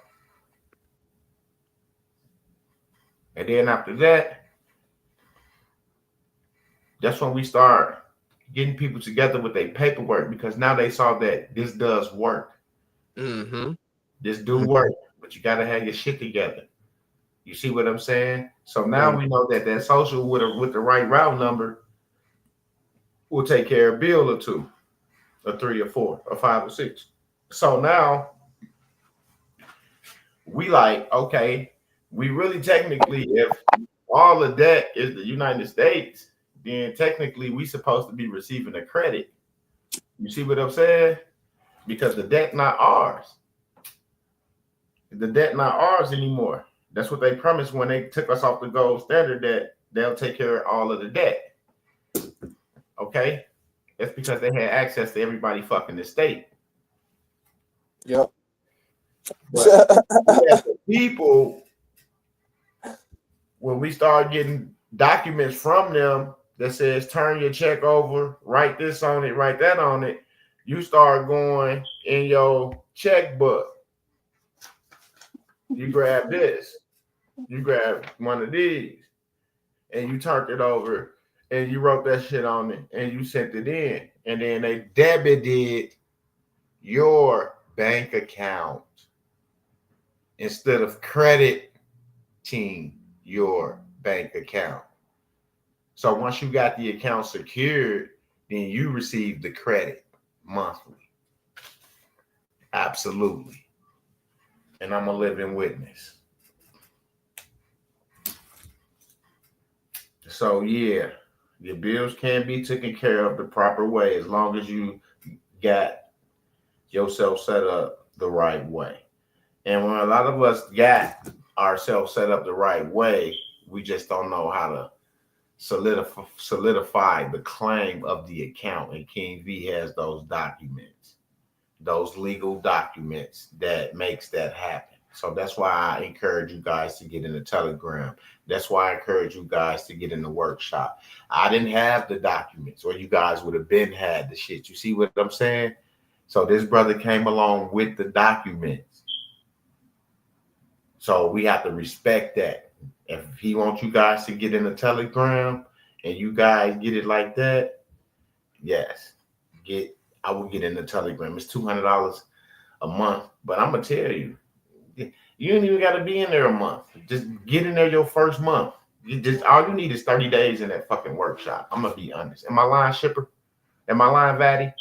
And then after that, that's when we start getting people together with their paperwork because now they saw that this does work. This do work, but you got to have your shit together. You see what I'm saying? So now we know that social with the right route number will take care of a bill or 2 or 3 or 4 or 5 or 6. So now we like, okay, we really technically, if all the debt is the United States, then technically we supposed to be receiving a credit. You see what I'm saying? Because the debt not ours. The debt not ours anymore. That's what they promised when they took us off the gold standard, that they'll take care of all of the debt. Okay? That's because they had access to everybody fucking the state. Yep. But as the people, when we start getting documents from them that says turn your check over, write this on it, write that on it, you start going in your checkbook. You grab this, you grab one of these, and you turned it over, and you wrote that shit on it, and you sent it in, and then they debited your bank account instead of crediting your bank account. So once you got the account secured, then you receive the credit monthly. Absolutely. And I'm a living witness. So yeah, your bills can be taken care of the proper way as long as you got yourself set up the right way. And when a lot of us got ourselves set up the right way, we just don't know how to solidify the claim of the account. And King V has those documents, those legal documents that makes that happen. So that's why I encourage you guys to get in the Telegram. That's why I encourage you guys to get in the workshop. I didn't have the documents, or you guys would have been had the shit. You see what I'm saying? So this brother came along with the documents. So we have to respect that. If he wants you guys to get in the Telegram and you guys get it like that, yes, I will get in the Telegram. It's $200 a month, but I'm gonna tell you, you ain't even got to be in there a month. Just get in there your first month. All you need is 30 days in that fucking workshop. I'm gonna be honest. Am I lying, Shipper? Am I lying, Vatty?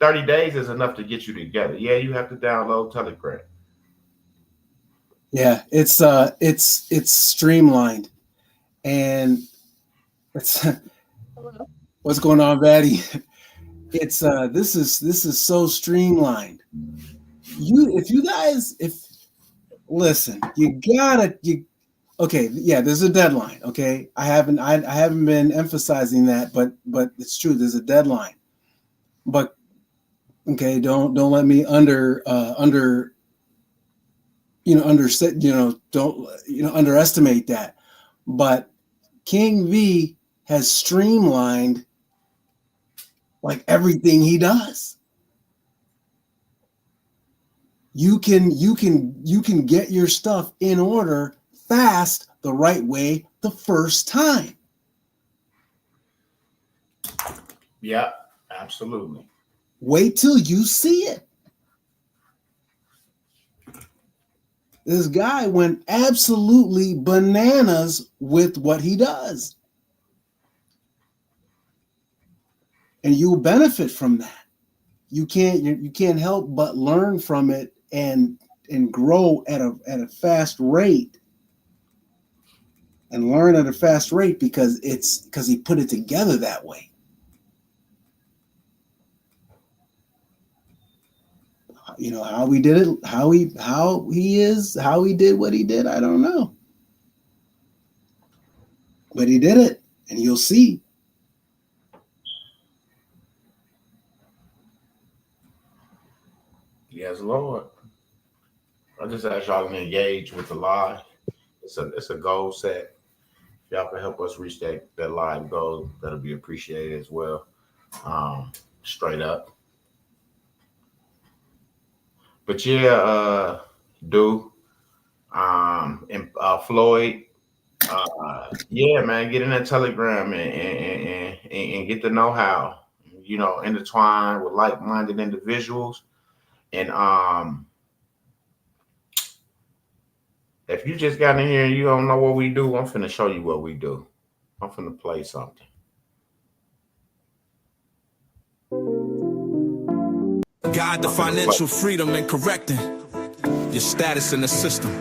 30 days is enough to get you together. Yeah, you have to download Telegram. Yeah, it's streamlined, and it's what's going on, Vatty? It's this is so streamlined. Listen, okay, yeah, there's a deadline. Okay, I haven't been emphasizing that, but it's true. There's a deadline, but okay, don't let me underestimate that. But King V has streamlined like everything he does. You can get your stuff in order fast, the right way, the first time. Yeah, absolutely. Wait till you see it. This guy went absolutely bananas with what he does. And you'll benefit from that. You can't help but learn from it and grow at a fast rate. And learn at a fast rate because he put it together that way. You know how we did it, how he did what he did, I don't know. But he did it, and you'll see. Yes, Lord. I just ask y'all to engage with the live. It's a goal set. If y'all can help us reach that live goal, that'll be appreciated as well. Straight up. But yeah, and Floyd, yeah, man, get in that Telegram and get the know-how, intertwine with like-minded individuals. And if you just got in here and you don't know what we do, I'm finna show you what we do. I'm finna play something. Guide the financial freedom and correcting your status in the system.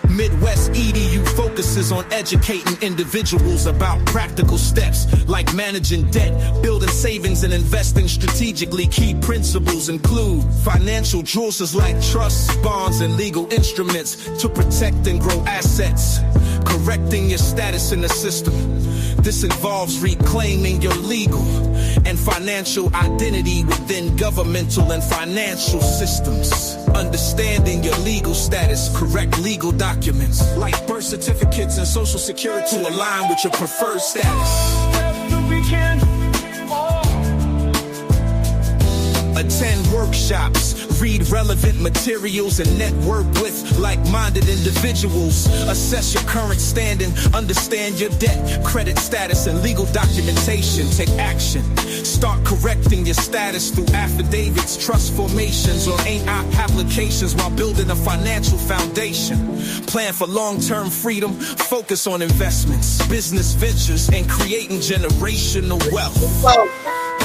Midwest EDU focuses on educating individuals about practical steps like managing debt, building savings, and investing strategically. Key principles include financial jewels like trusts, bonds, and legal instruments to protect and grow assets, correcting your status in the system. This involves reclaiming your legal and financial identity within governmental and financial systems. Understanding your legal status, correct legal documents like birth certificates and social security to align with your preferred status. Attend workshops, read relevant materials, and network with like-minded individuals. Assess your current standing, understand your debt, credit status, and legal documentation. Take action. Start correcting your status through affidavits, trust formations, or applications while building a financial foundation. Plan for long-term freedom, focus on investments, business ventures, and creating generational wealth.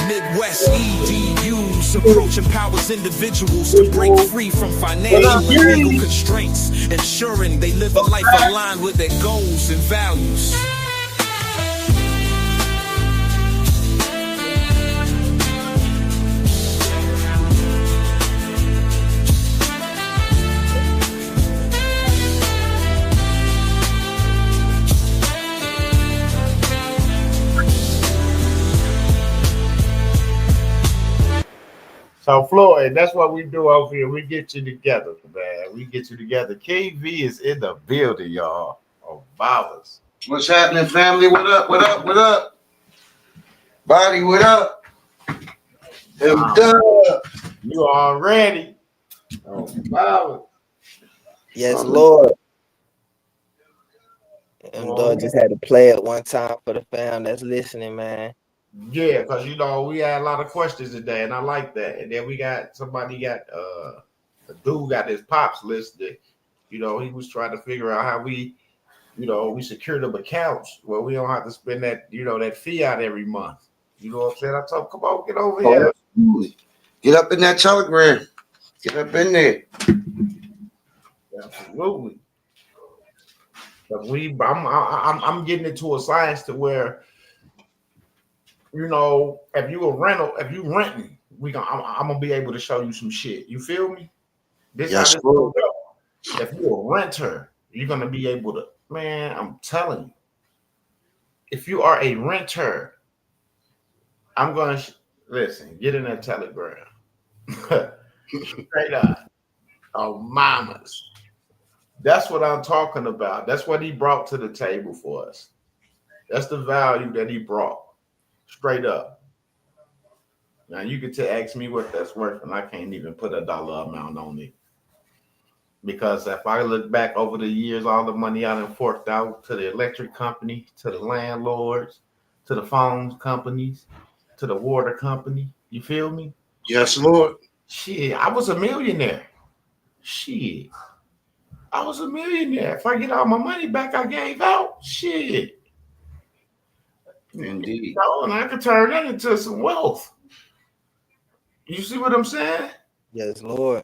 Midwest EDU's approach empowers individuals to break free from financial and legal constraints, ensuring they live a life aligned with their goals and values. So Floyd, that's what we do over here. We get you together, man. We get you together. KV is in the building, y'all. Oh, Bowers. What's happening, family? What up? What up? What up? Body, what up? You already. Oh, Bowers. Yes, Lord. Lord just had to play it one time for the fam that's listening, man. Yeah, because we had a lot of questions today, and I like that. And then we got a dude got his pops listed. He was trying to figure out how we secure them accounts where we don't have to spend that, that fee out every month. You know what I'm saying? I told him, come on, get over here. Get up in that Telegram. Get up in there. Absolutely. But I'm getting into a science to where, if you renting, I'm gonna be able to show you some shit. You feel me? Yes, if you're a renter, you're gonna be able to, man, I'm telling you. If you are a renter, I'm gonna listen, get in that Telegram. Straight up. Oh, mamas. That's what I'm talking about. That's what he brought to the table for us. That's the value that he brought. Straight up. Now you could ask me what that's worth, and I can't even put a dollar amount on it. Because if I look back over the years, all the money I done forked out to the electric company, to the landlords, to the phone companies, to the water company. You feel me? Yes, Lord. Shit, I was a millionaire. Shit. I was a millionaire. If I get all my money back I gave out, shit. Indeed. And I could turn that into some wealth. You see what I'm saying? Yes, Lord.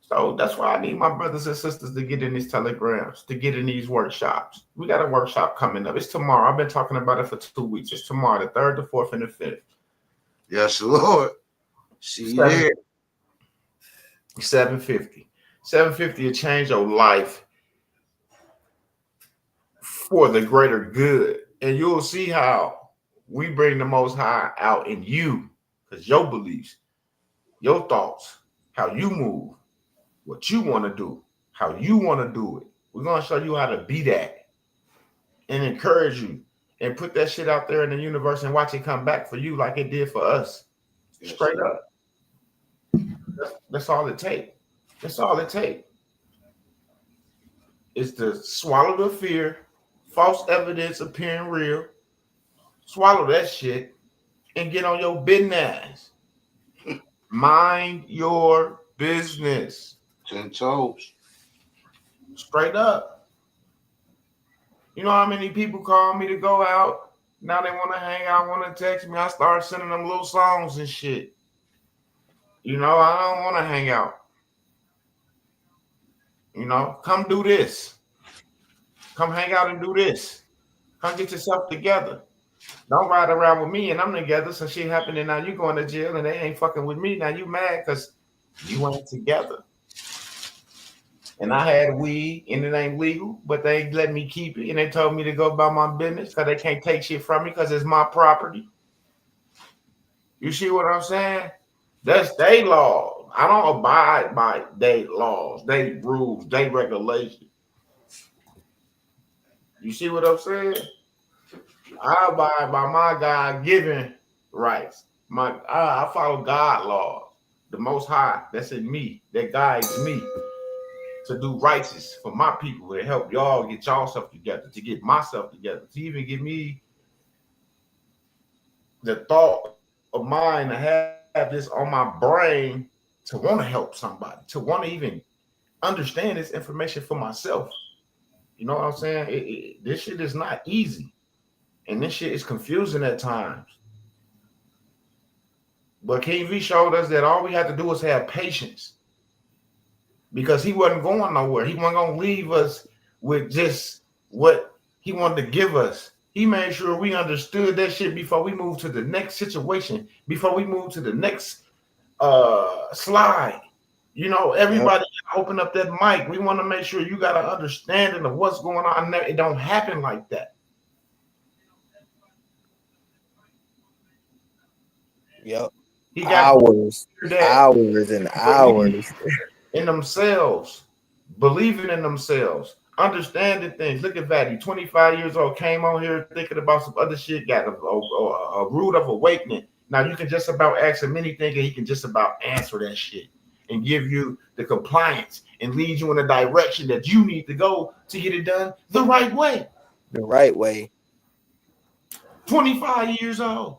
So that's why I need my brothers and sisters to get in these telegrams, to get in these workshops. We got a workshop coming up. It's tomorrow. I've been talking about it for 2 weeks. It's tomorrow, the 3rd, the 4th, and the 5th. Yes, Lord. See you there. $750. $750 to change your life for the greater good. And you'll see how we bring the Most High out in you, because your beliefs, your thoughts, how you move, what you want to do, how you want to do it. We're going to show you how to be that and encourage you and put that shit out there in the universe and watch it come back for you like it did for us. Straight up. That's all it takes. That's all it takes. Is to swallow the fear, false evidence appearing real, swallow that shit, and get on your business. Mind your business. 10 toes. Straight up. You know how many people call me to go out? Now they want to hang out, want to text me. I start sending them little songs and shit. I don't want to hang out. You know, come do this. Come hang out and do this. Come get yourself together. Don't ride around with me and I'm together. Some shit happened and now you going to jail and they ain't fucking with me. Now you mad because you ain't together. And I had weed and it ain't legal, but they let me keep it and they told me to go about my business because they can't take shit from me because it's my property. You see what I'm saying? That's their law. I don't abide by their laws, their rules, their regulations. You see what I'm saying? I abide by my God-given rights. I follow God laws. The Most High, that's in me, that guides me to do righteous for my people, to help y'all get y'allself together, to get myself together, to even give me the thought of mine to have this on my brain to want to help somebody, to want to even understand this information for myself. You know what I'm saying? This shit is not easy. And this shit is confusing at times. But King V showed us that all we have to do is have patience. Because he wasn't going nowhere. He wasn't going to leave us with just what he wanted to give us. He made sure we understood that shit before we moved to the next situation, before we moved to the next slide. You know, everybody open up that mic. We want to make sure you got an understanding of what's going on. It don't happen like that. Yep. He got hours and hours in themselves, believing in themselves, understanding things. Look at Vatty, 25 years old, came on here thinking about some other shit, got a root of awakening. Now you can just about ask him anything and he can just about answer that shit and give you the compliance and lead you in a direction that you need to go to get it done the right way. The right way. 25 years old.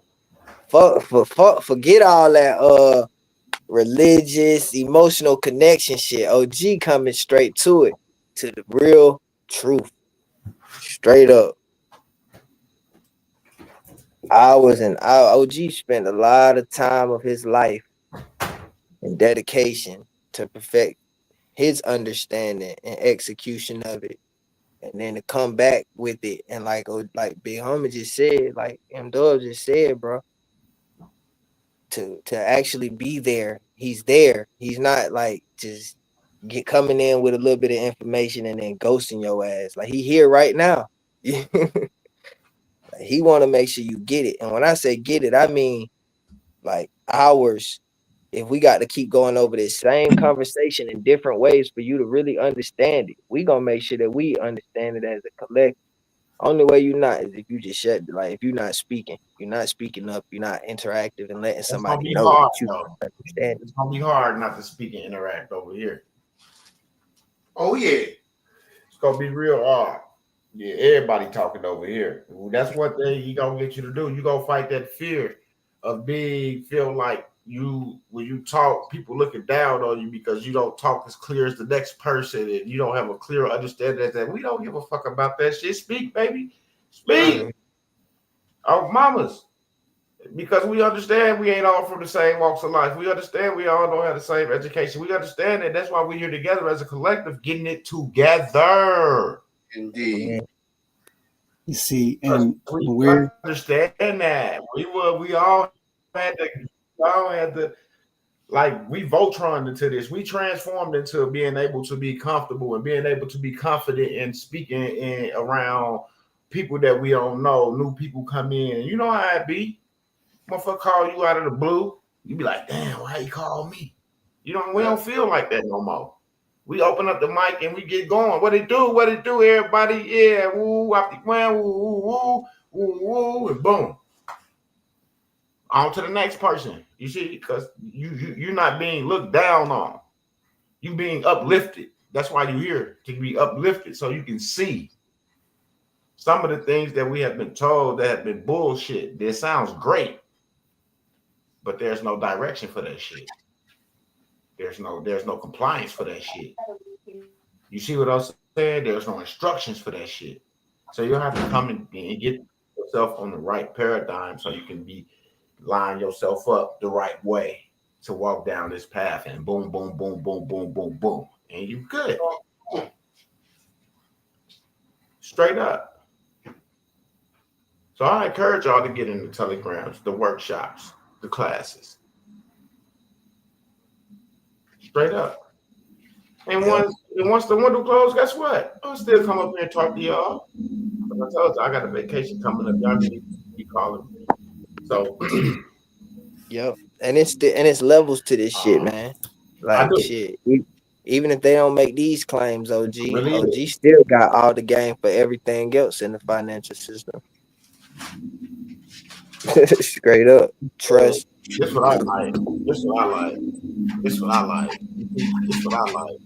Forget all that religious, emotional connection shit. OG coming straight to it, to the real truth. Straight up. OG spent a lot of time of his life and dedication to perfect his understanding and execution of it. And then to come back with it and like Big Homie just said, like M-Dub just said, bro, to actually be there. He's there. He's not like just coming in with a little bit of information and then ghosting your ass. Like he here right now. He want to make sure you get it. And when I say get it, I mean like hours. If we got to keep going over this same conversation in different ways for you to really understand it, we gonna make sure that we understand it as a collective. Only way you're not is if you just shut, like if you're not speaking up, you're not interactive and letting somebody know hard, that you understand. It's gonna be hard not to speak and interact over here. Oh yeah, it's gonna be real hard. Yeah, everybody talking over here. That's what he gonna get you to do. You gonna fight that fear of feel like when you talk, people looking down on you because you don't talk as clear as the next person and you don't have a clear understanding that we don't give a fuck about that shit. Speak, baby. Speak. Our mamas. Because we understand we ain't all from the same walks of life. We understand we all don't have the same education. We understand that. That's why we're here together as a collective, getting it together. Indeed. You see, and we understand that. We all had to, like, we Voltron into this. We transformed into being able to be comfortable and being able to be confident in speaking around people that we don't know. New people come in. You know how it be. Motherfucker call you out of the blue. You be like, damn, why he call me? We don't feel like that no more. We open up the mic and we get going. What it do, everybody? Yeah, woo, woo, and boom. On to the next person. You see, because you're not being looked down on. You being uplifted. That's why you're here, to be uplifted so you can see some of the things that we have been told that have been bullshit. This sounds great, but there's no direction for that shit. There's no compliance for that shit. You see what I'm saying? There's no instructions for that shit. So you'll have to come and get yourself on the right paradigm so you can line yourself up the right way to walk down this path and boom, boom, boom, boom, boom, boom, boom. And you good. Straight up. So I encourage y'all to get in the telegrams, the workshops, the classes. Straight up. And once the window closed, guess what? I'll still come up here and talk to y'all. I told you I got a vacation coming up. Y'all need to be calling me. So yep. And it's levels to this shit, man. Like shit. Even if they don't make these claims, OG still got all the game for everything else in the financial system. Straight up. Trust. This what I like. This what I like. This what I like. This what I like.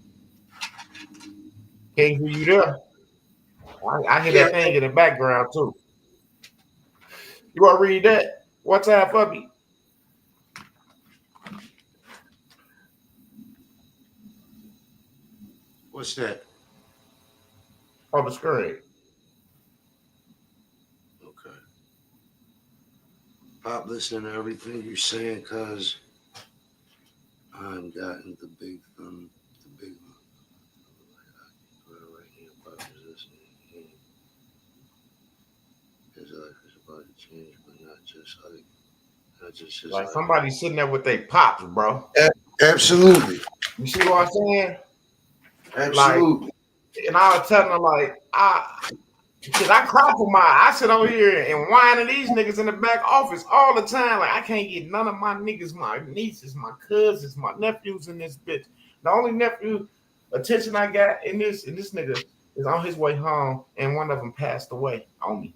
King, who you there? I hear that thing in the background too. You want to read that? What's that for me? What's that? On the screen. Okay. Pop, listen to everything you're saying, cause I've gotten the big one. Right here, Pop is listening. His life is about to change, but not just his like life. Somebody sitting there with their pops, bro. Absolutely. You see what I'm saying? Absolutely. Like, and I was telling them, like, I cry for I sit over here and whine at these niggas in the back office all the time. Like, I can't get none of my niggas, my nieces, my cousins, my nephews in this bitch. The only nephew attention I got in this nigga is on his way home, and one of them passed away on me.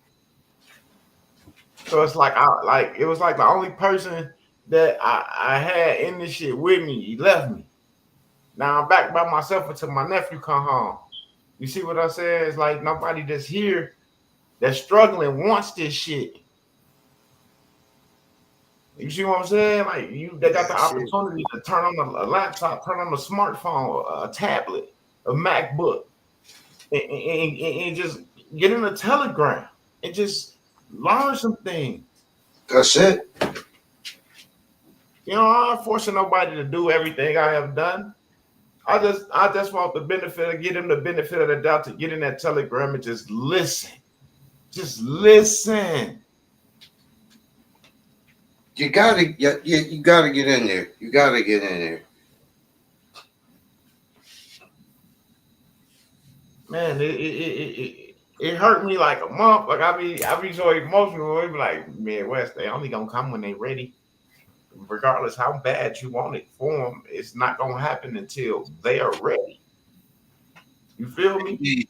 So it's like it was like the only person that I had in this shit with me. He left me. Now I'm back by myself until my nephew come home. You see what I said? It's like nobody that's here that's struggling wants this shit. You see what I'm saying? Like they got the opportunity to turn on a laptop, turn on a smartphone, a tablet, a MacBook, and just get in a Telegram and just learn some things. That's it. You know, I'm not forcing nobody to do everything I have done. I just want the benefit of give them the benefit of the doubt to get in that Telegram and just listen. Just listen. You gotta get in there. You gotta get in there. Man, it hurt me like a month. Like I be so emotional. I be like, Midwest, they only gonna come when they ready. Regardless how bad you want it for them, it's not gonna happen until they are ready. You feel me?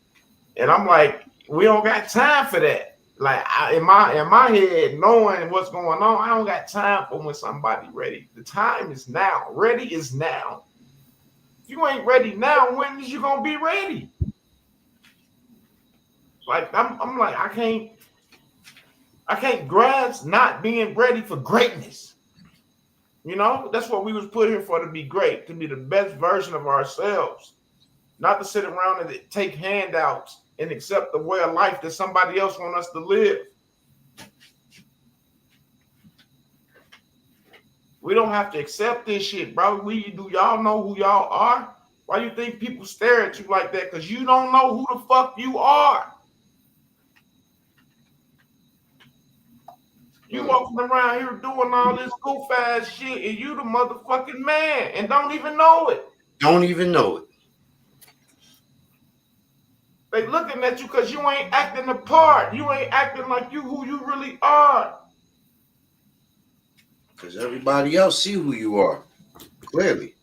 And I'm like, we don't got time for that. Like in my head, knowing what's going on, I don't got time for when somebody ready. The time is now. Ready is now. If you ain't ready now, when is you gonna be ready? Like I'm like, I can't grasp not being ready for greatness. You know, that's what we was put here for, to be great, to be the best version of ourselves, not to sit around and take handouts and accept the way of life that somebody else wants us to live. We don't have to accept this shit, bro. Do y'all know who y'all are? Why you think people stare at you like that? Because you don't know who the fuck you are. You walking around here doing all this goof ass shit, and you the motherfucking man, and don't even know it. Don't even know it. They looking at you because you ain't acting the part. You ain't acting like who you really are. Because everybody else see who you are, clearly.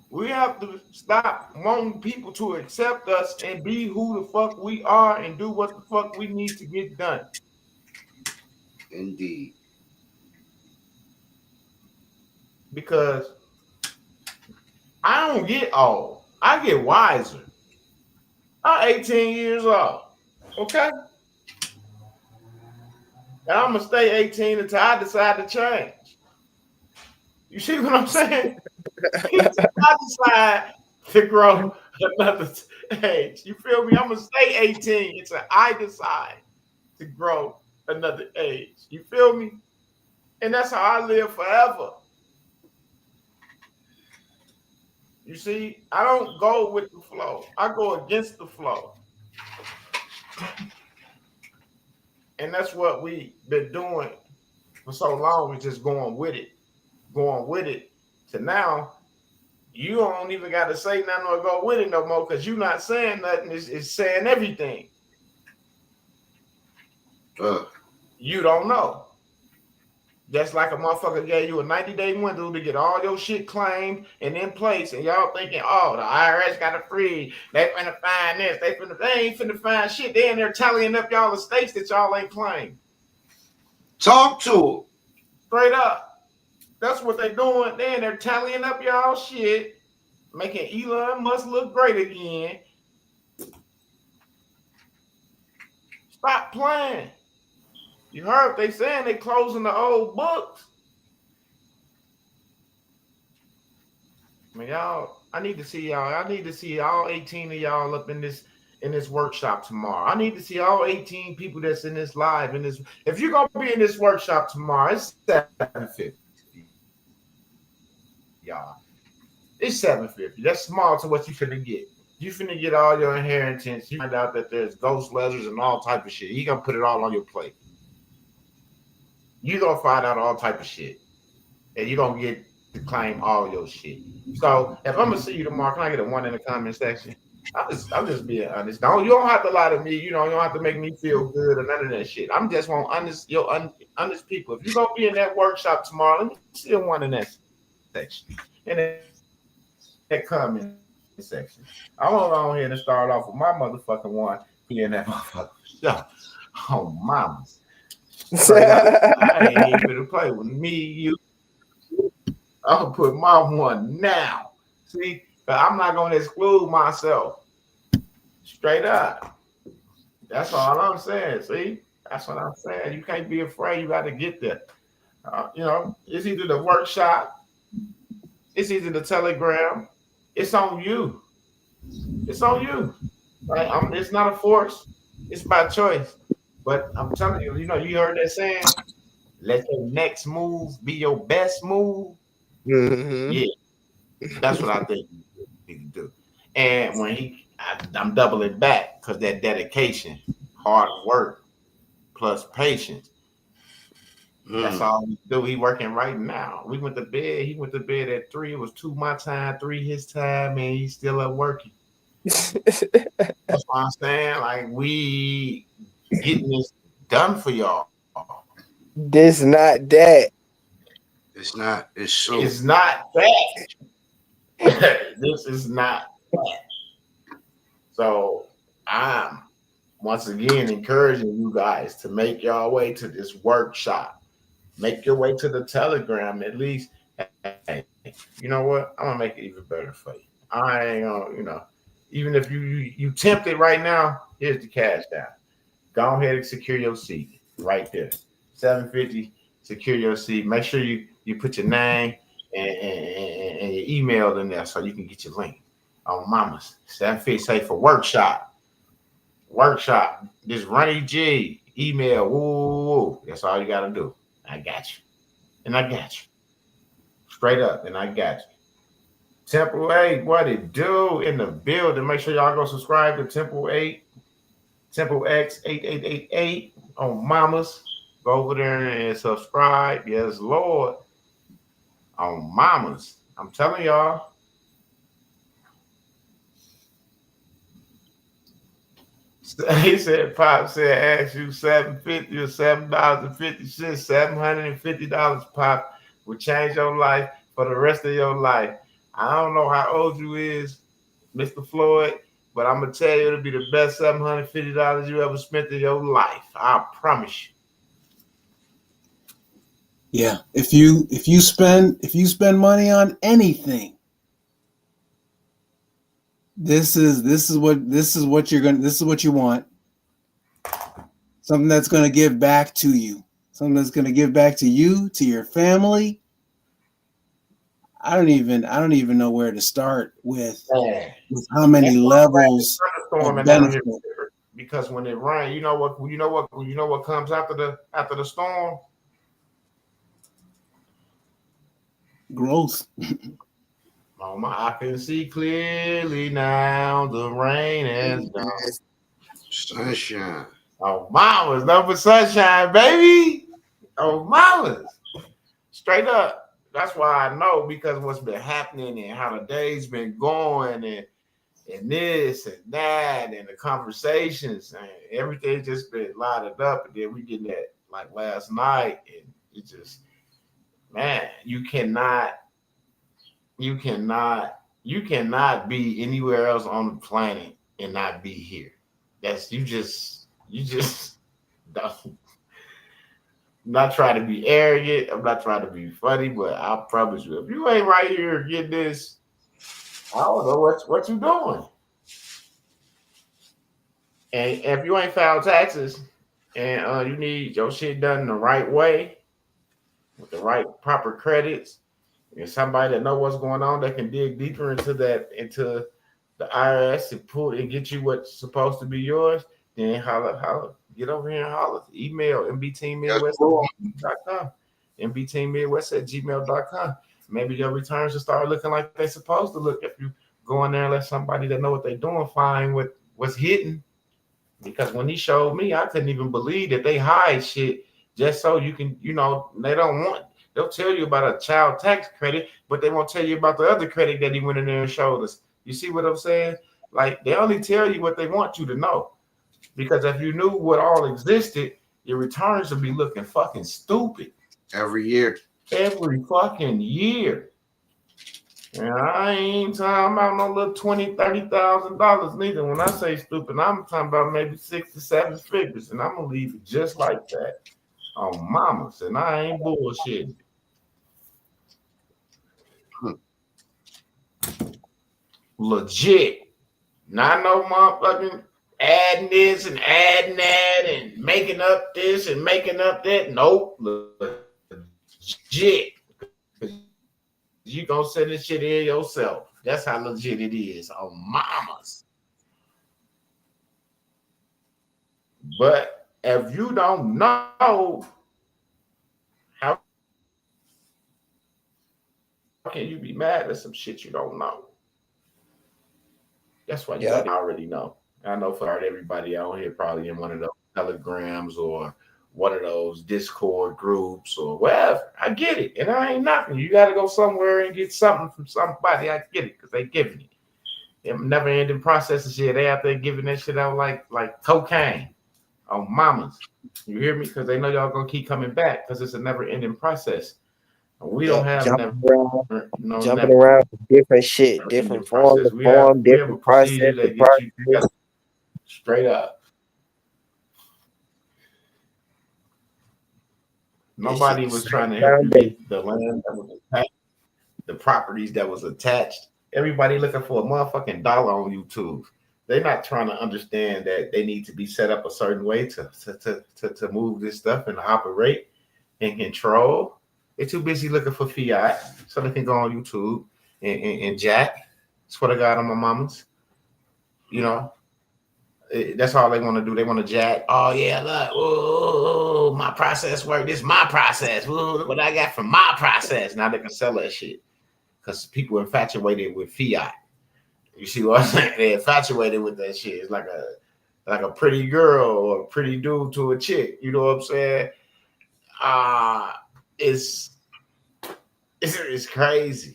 We have to stop wanting people to accept us and be who the fuck we are and do what the fuck we need to get done. Indeed. Because I don't get old. I get wiser. I'm 18 years old. Okay? And I'm going to stay 18 until I decide to change. You see what I'm saying? I decide to grow another age. You feel me? I'm going to stay 18 until I decide to grow another age. You feel me? And that's how I live forever. You see, I don't go with the flow. I go against the flow. And that's what we've been doing for so long. We're just going with it. To now, you don't even got to say nothing or go with it no more because you're not saying nothing. It's saying everything. You don't know. Just like a motherfucker gave you a 90-day window to get all your shit claimed and in place, and y'all thinking, oh, the IRS got it free. They finna find this. They ain't finna find shit. They in there tallying up y'all estates that y'all ain't claimed. Talk to them. Straight up. That's what they doing. They in there tallying up y'all shit, making Elon Musk look great again. Stop playing. You heard they saying they closing the old books. I mean, y'all, I need to see y'all. I need to see all 18 of y'all up in this workshop tomorrow. I need to see all 18 people that's in this live. If you're gonna be in this workshop tomorrow, it's 750. Y'all. It's 750. That's small to what you finna get. You finna get all your inheritance. You find out that there's ghost lizards and all type of shit. He gonna put it all on your plate. You gonna find out all type of shit, and you gonna get to claim all your shit. So if I'm gonna see you tomorrow, can I get a 1 in the comment section? I'm just being honest. You don't have to lie to me. You don't have to make me feel good or none of that shit. I'm just want honest people. If you're gonna be in that workshop tomorrow, let me see a 1 in that section. In that comment section. I want to go ahead and start off with my motherfucking 1 in that motherfucker. Oh, mama. I ain't even gonna play with me, you. I'm gonna put my 1 now. See, but I'm not gonna exclude myself. Straight up. That's all I'm saying. See, that's what I'm saying. You can't be afraid. You got to get there. It's either the workshop, it's either the Telegram. It's on you. It's on you. Right? It's not a force. It's by choice. But I'm telling you, you heard that saying, let your next move be your best move. Mm-hmm. Yeah, that's what I think you need to do. And when I'm doubling back because that dedication, hard work, plus patience. That's all we do. He working right now. We went to bed. He went to bed at 3. It was 2 my time, 3 his time, and he's still up working. That's what I'm saying. Like, we getting this done for y'all. This not that. It's not. It's so. It's not that. This is not that. So I'm once again encouraging you guys to make your way to this workshop. Make your way to the Telegram at least. Hey, you know what? I'm gonna make it even better for you. I ain't gonna, even if you tempt it right now, here's the cash down. Go ahead and secure your seat right there. $750. Secure your seat. Make sure you put your name and your email in there so you can get your link. On Mama's $750 say for workshop. This Ronnie G email. Woo. That's all you gotta do. I got you. And I got you. Straight up, and I got you. Temple 8, what it do in the building? Make sure y'all go subscribe to Temple 8, Temple X 8888 on Mamas. Go over there and subscribe. Yes, Lord. On Mamas. I'm telling y'all. He said, Pop said, ask you $750 or $7.50, $750, Pop, will change your life for the rest of your life. I don't know how old you is, Mr. Floyd, but I'm gonna tell you it'll be the best $750 you ever spent in your life. I promise you. Yeah, if you spend money on anything, this is what you want. Something that's going to give back to you. Something that's going to give back to you, to your family. I don't even know where to start with how many levels of benefit. Because when it rains, you know what comes after the storm? Growth. Oh my, I can see clearly now. The rain has gone. Sunshine. Oh, mamas, number sunshine, baby. Oh, mamas. Straight up. That's why I know, because what's been happening and how the day's been going and this and that and the conversations and everything just been lighted up. And then we did that like last night, and it just, man, you cannot be anywhere else on the planet and not be here. That's you just don't. I'm not trying to be arrogant. I'm not trying to be funny, but I promise you, if you ain't right here getting this, I don't know what you doing. And if you ain't filed taxes and you need your shit done the right way with the right proper credits and somebody that know what's going on that can dig deeper into the IRS and pull and get you what's supposed to be yours, then holla. Get over here and holler. Email mbteammidwest@gmail.com. mbteammidwest@gmail.com. Maybe your returns will start looking like they're supposed to look if you go in there and let somebody that know what they're doing find what's hidden. Because when he showed me, I couldn't even believe that they hide shit just so you can, they'll tell you about a child tax credit, but they won't tell you about the other credit that he went in there and showed us. You see what I'm saying? Like, they only tell you what they want you to know. Because if you knew what all existed, your returns would be looking fucking stupid. Every year. Every fucking year. And I ain't talking about no little $20,000, $30,000 neither. When I say stupid, I'm talking about maybe 6 to 7 figures. And I'm going to leave it just like that on mamas. And I ain't bullshitting. Legit. Not no motherfucking adding this and adding that and making up this and making up that. Nope. Legit. You gonna send this shit in yourself. That's how legit it is on mamas. But if you don't know, how can you be mad at some shit you don't know? That's why you gotta already know. I know for everybody out here probably in one of those telegrams or one of those Discord groups or whatever. I get it. And I ain't knocking. You got to go somewhere and get something from somebody. I get it because they giving it. Them never ending processes shit. They out there giving that shit out like cocaine on mamas. You hear me? Because they know y'all going to keep coming back because it's a never ending process. We don't have jumping around different shit, different form, different process. Straight up. Nobody was trying to help you get the land that was attached, the properties that was attached. Everybody looking for a motherfucking dollar on YouTube. They're not trying to understand that they need to be set up a certain way to move this stuff and operate and control. They're too busy looking for fiat so they can go on YouTube and jack. Swear to God on my mamas. You know, that's all they want to do. They want to jack. Oh yeah, look, whoa, my process work. This is my process. Whoa, what I got from my process. Now they can sell that shit because people are infatuated with fiat. You see what I'm saying? They're infatuated with that shit. It's like a pretty girl or a pretty dude to a chick. You know what I'm saying? It's crazy.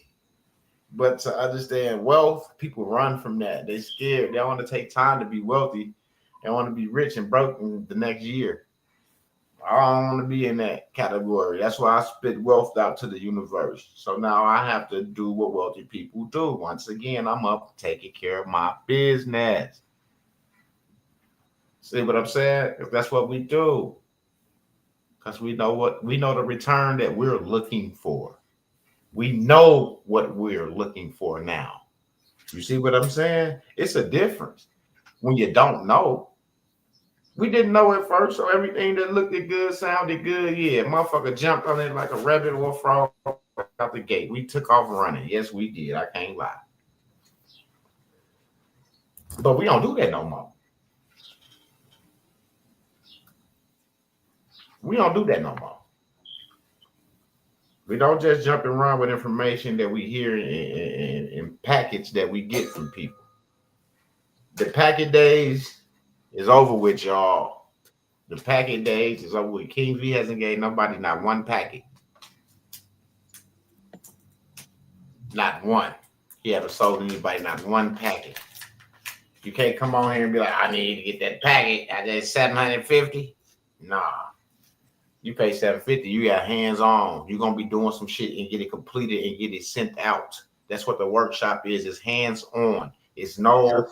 But to understand wealth, people run from that. They're scared. They don't want to take time to be wealthy. They want to be rich and broke in the next year. I don't want to be in that category. That's why I spit wealth out to the universe. So now I have to do what wealthy people do. Once again, I'm up taking care of my business. See what I'm saying? If that's what we do. Because we know the return that we're looking for. We know what we're looking for now. You see what I'm saying? It's a difference when you don't know. We didn't know at first, so everything that looked good, sounded good. Yeah, motherfucker jumped on it like a rabbit or a frog out the gate. We took off running. Yes, we did. I can't lie. But we don't do that no more. We don't do that no more. We don't just jump and run with information that we hear in package that we get from people. The packet days is over with, y'all. The packet days is over with. King V hasn't gave nobody not one packet. Not one. He haven't sold anybody not one packet. You can't come on here and be like, I need to get that packet. I did $750. Nah. You pay $750, you got hands on. You're gonna be doing some shit and get it completed and get it sent out. That's what the workshop is. It's hands on. It's no,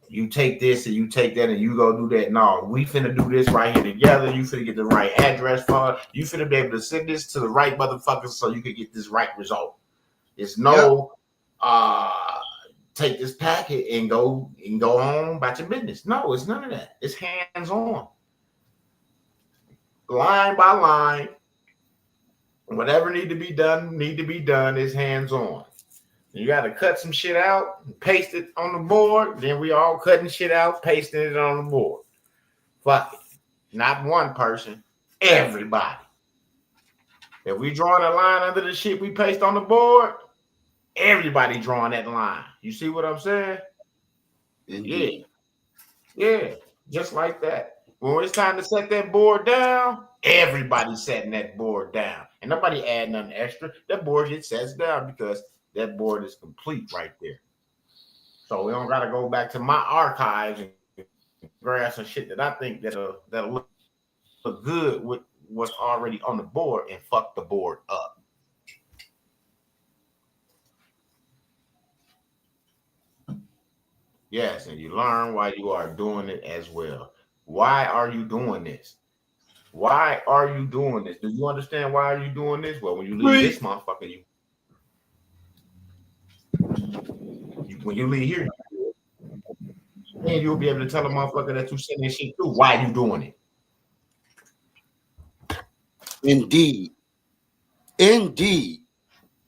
you take this and you take that and you go do that. No, we finna do this right here together. You finna get the right address for it. You finna be able to send this to the right motherfuckers so you can get this right result. It's no, take this packet and go on about your business. No, it's none of that. It's hands on. Line by line, whatever need to be done is hands on. You got to cut some shit out and paste it on the board. Then we all cutting shit out, pasting it on the board. Fuck it. Not one person, everybody. If we drawing a line under the shit we paste on the board, everybody drawing that line. You see what I'm saying? Indeed. Yeah, just like that. When it's time to set that board down, everybody's setting that board down. And nobody adding nothing extra. That board gets set down because that board is complete right there. So we don't got to go back to my archives and grab some shit that I think that'll look good with what's already on the board and fuck the board up. Yes, and you learn why you are doing it as well. Why are you doing this? Why are you doing this? Do you understand why are you doing this? Well, when you leave this motherfucker, when you leave here, and you'll be able to tell a motherfucker that you send this shit through why you doing it. Indeed. Indeed.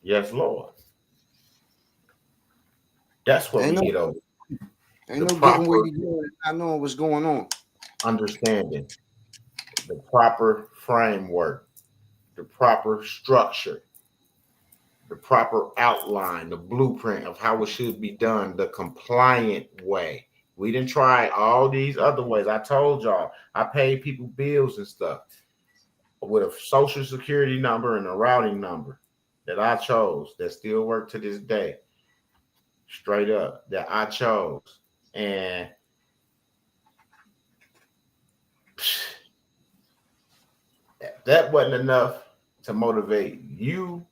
Yes, Lord. That's what we get over. Ain't no getting where you're going, not knowing what's going on. Understanding the proper framework, the proper structure, the proper outline, the blueprint of how it should be done, the compliant way. We didn't try all these other ways. I told y'all, I paid people bills and stuff with a social security number and a routing number that I chose that still work to this day. Straight up, that I chose. And that wasn't enough to motivate you.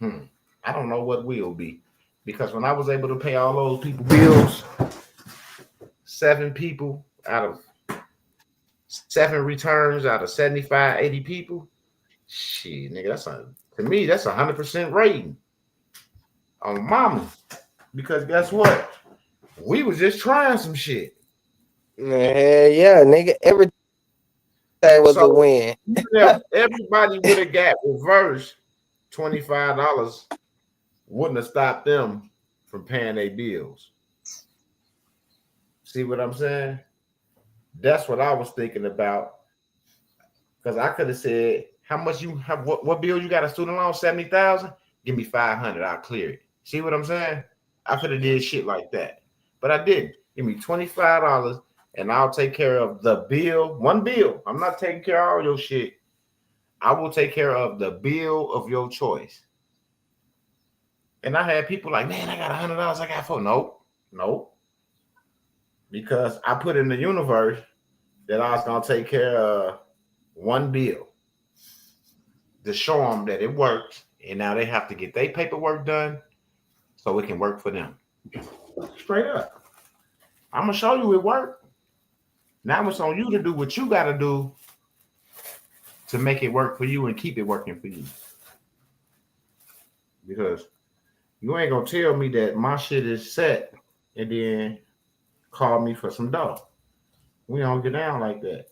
I don't know what will be. Because when I was able to pay all those people bills, 7 people out of 7 returns out of 75, 80 people, shit, nigga, to me, that's 100% rating on mama. Because guess what? We was just trying some shit. Yeah, nigga, everything was a win. Everybody would have got reversed. $25 wouldn't have stopped them from paying their bills. See what I'm saying? That's what I was thinking about. Because I could have said, how much you have, what bill you got a student loan? 70,000? Give me 500, I'll clear it. See what I'm saying? I could have did shit like that. But I didn't. Give me $25 and I'll take care of the bill. One bill. I'm not taking care of all your shit. I will take care of the bill of your choice. And I had people like, man, I got $100 I got for. Nope. Because I put in the universe that I was going to take care of one bill to show them that it works. And now they have to get their paperwork done so it can work for them. Straight up. I'm going to show you it work. Now it's on you to do what you got to do to make it work for you and keep it working for you. Because you ain't going to tell me that my shit is set and then call me for some dough. We don't get down like that.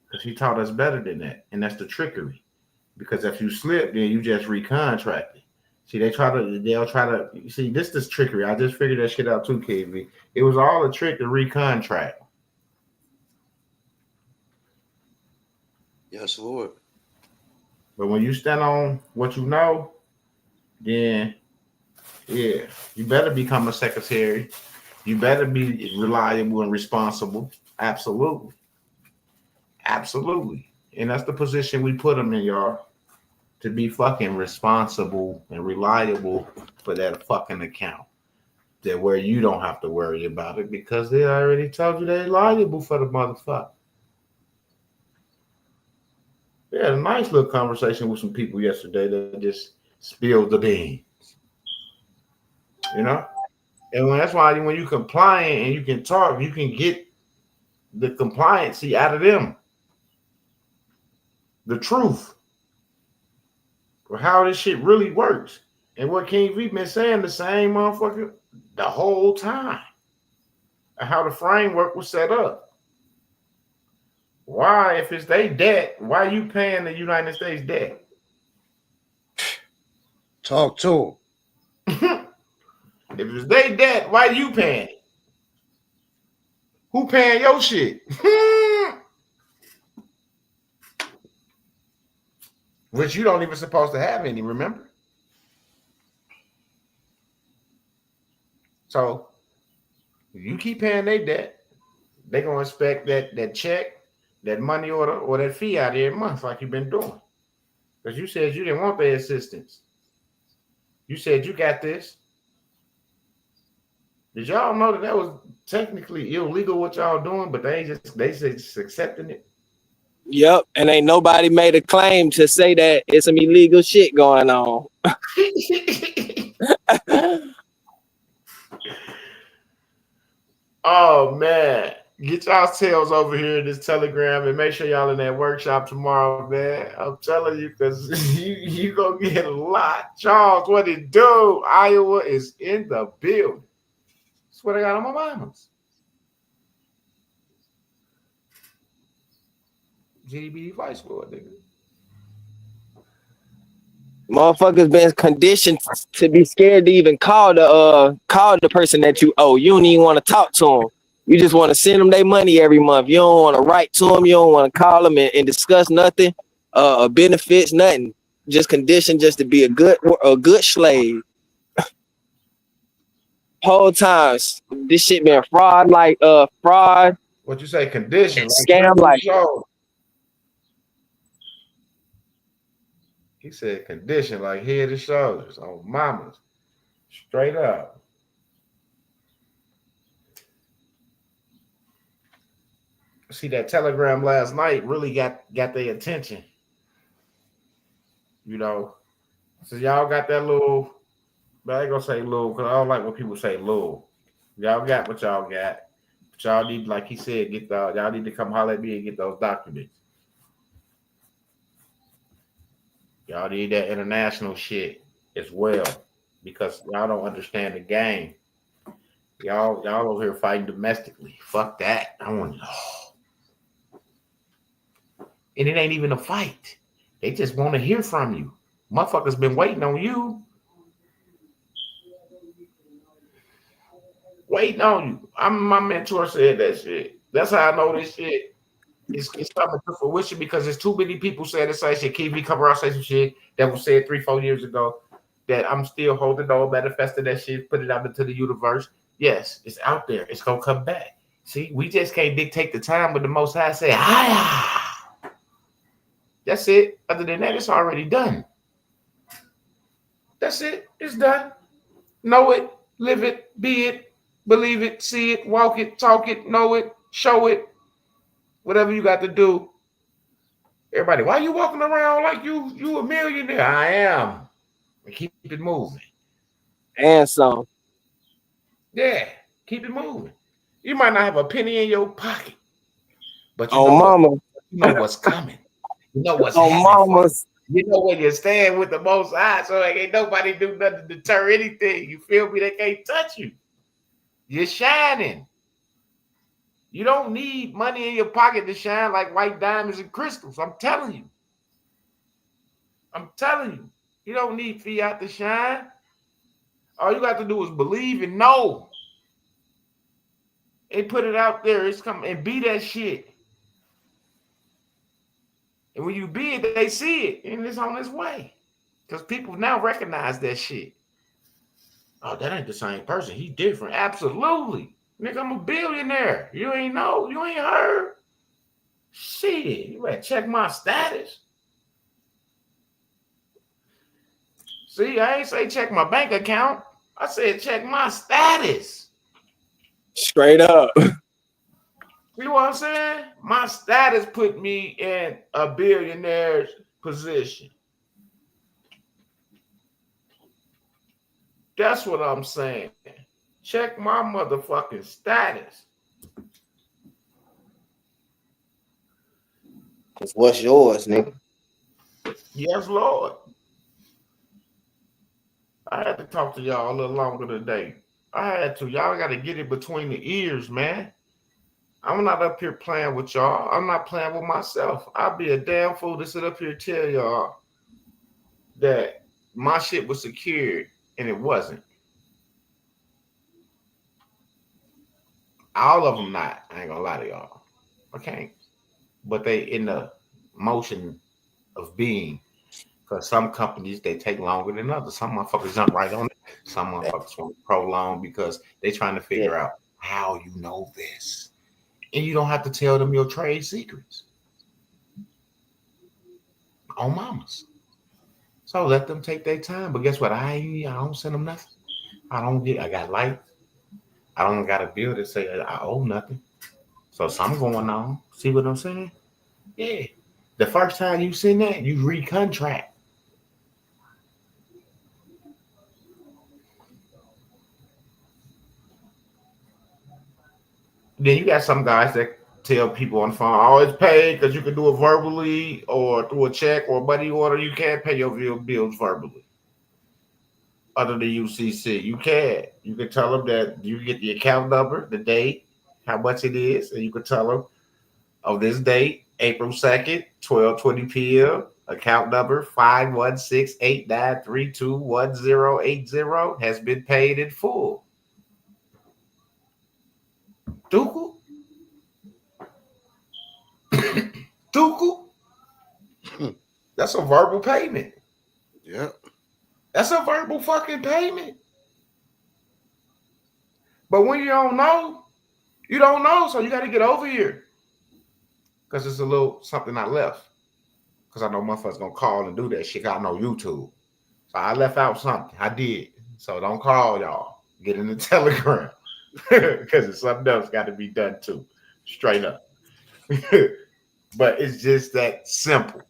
Because he taught us better than that. And that's the trickery. Because if you slip, then you just recontract it. See, they'll try to, see, this is trickery. I just figured that shit out too, KV. It was all a trick to recontract. Yes, Lord. But when you stand on what you know, then yeah, you better become a secretary. You better be reliable and responsible. Absolutely. Absolutely. And that's the position we put them in, y'all. To be fucking responsible and reliable for that fucking account. That where you don't have to worry about it because they already told you they're liable for the motherfucker. We had a nice little conversation with some people yesterday that just spilled the beans. You know? And that's why when you compliant and you can talk, you can get the compliancy out of them. The truth. Or how this shit really works. And what King V been saying the same motherfucker the whole time. And how the framework was set up. Why, if it's their debt, why are you paying the United States debt? Talk to If it's their debt, why you paying it? Who paying your shit? Which you don't even supposed to have any, remember? So if you keep paying their debt, they're gonna expect that check, that money order, or that fee out every month, like you've been doing. Because you said you didn't want their assistance. You said you got this. Did y'all know that was technically illegal what y'all doing, but they just accepting it? Yep, and ain't nobody made a claim to say that it's some illegal shit going on. Oh man, get y'all tails over here in this Telegram and make sure y'all in that workshop tomorrow, man. I'm telling you, because you gonna get a lot. Charles, what it do? Iowa is in the building. That's what I got on my mamas. GDB Vice Lord, nigga. Motherfuckers been conditioned to be scared to even call the person that you owe. You don't even want to talk to them. You just want to send them their money every month. You don't want to write to them. You don't want to call them and discuss nothing, benefits, nothing. Just conditioned just to be a good slave. Whole times this shit been fraud. What you say? Condition? Scam like. He said condition like head and shoulders on mamas. Straight up. See, that telegram last night really got their attention. You know. So y'all got that little, but I ain't gonna say little because I don't like when people say little. Y'all got what y'all got. But y'all need, like he said, y'all need to come holler at me and get those documents. Y'all need that international shit as well because y'all don't understand the game. Y'all over here fighting domestically. Fuck that. I want it all. And it ain't even a fight. They just want to hear from you. Motherfuckers been waiting on you. Waiting on you. My mentor said that shit. That's how I know this shit. It's coming to fruition because there's too many people saying the same shit. KV come around say some shit that was said 3-4 years ago that I'm still holding on, manifesting that shit, put it out into the universe. Yes, it's out there. It's gonna come back. See, we just can't dictate the time, but the Most High say, "Hiya." That's it. Other than that, it's already done. That's it. It's done. Know it, live it, be it, believe it, see it, walk it, talk it, know it, show it. Whatever you got to do. Everybody, why are you walking around like you a millionaire? I am. Keep it moving. And some. Yeah, keep it moving. You might not have a penny in your pocket, but you know what's coming. You know what's happening. You know where you stand with the Most High, so ain't nobody do nothing to deter anything. You feel me? They can't touch you. You're shining. You don't need money in your pocket to shine like white diamonds and crystals. I'm telling you. You don't need fiat to shine. All you got to do is believe and know. And put it out there. It's coming and be that shit. And when you big, they see it, and it's on its way. Because people now recognize that shit. Oh, that ain't the same person. He different. Absolutely. Nigga, I'm a billionaire. You ain't know. You ain't heard. Shit, you better check my status. See, I ain't say check my bank account. I said check my status. Straight up. You know what I'm saying? My status put me in a billionaire's position. That's what I'm saying. Check my motherfucking status. Cause what's yours, nigga? Yes, Lord. I had to talk to y'all a little longer today. I had to. Y'all got to get it between the ears, man. I'm not up here playing with y'all. I'm not playing with myself. I'd be a damn fool to sit up here and tell y'all that my shit was secured and it wasn't. All of them not. I ain't gonna lie to y'all. Okay. But they in the motion of being. Because some companies, they take longer than others. Some motherfuckers jump right on it. Some motherfuckers want to prolong because they trying to figure out how you know this. And you don't have to tell them your trade secrets. On mamas. So let them take their time. But guess what? I don't send them nothing. I got light. I don't got a bill that say I owe nothing. So something going on. See what I'm saying? Yeah. The first time you send that, you recontract. Then you got some guys that tell people on the phone, always pay because you can do it verbally or through a check or a money order. You can't pay your bills verbally. Under the UCC, you can. You can tell them that you get the account number, the date, how much it is, and you can tell them, on this date, April 2nd, 12:20 p.m., account number 51689321080 has been paid in full. Duku? Duku? That's a verbal payment. Yep. That's a verbal fucking payment. But when you don't know, so you got to get over here. Because it's a little something I left. Because I know motherfuckers going to call and do that shit. I know YouTube. So I left out something. I did. So don't call y'all. Get in the Telegram. Because it's something else got to be done too. Straight up. But it's just that simple.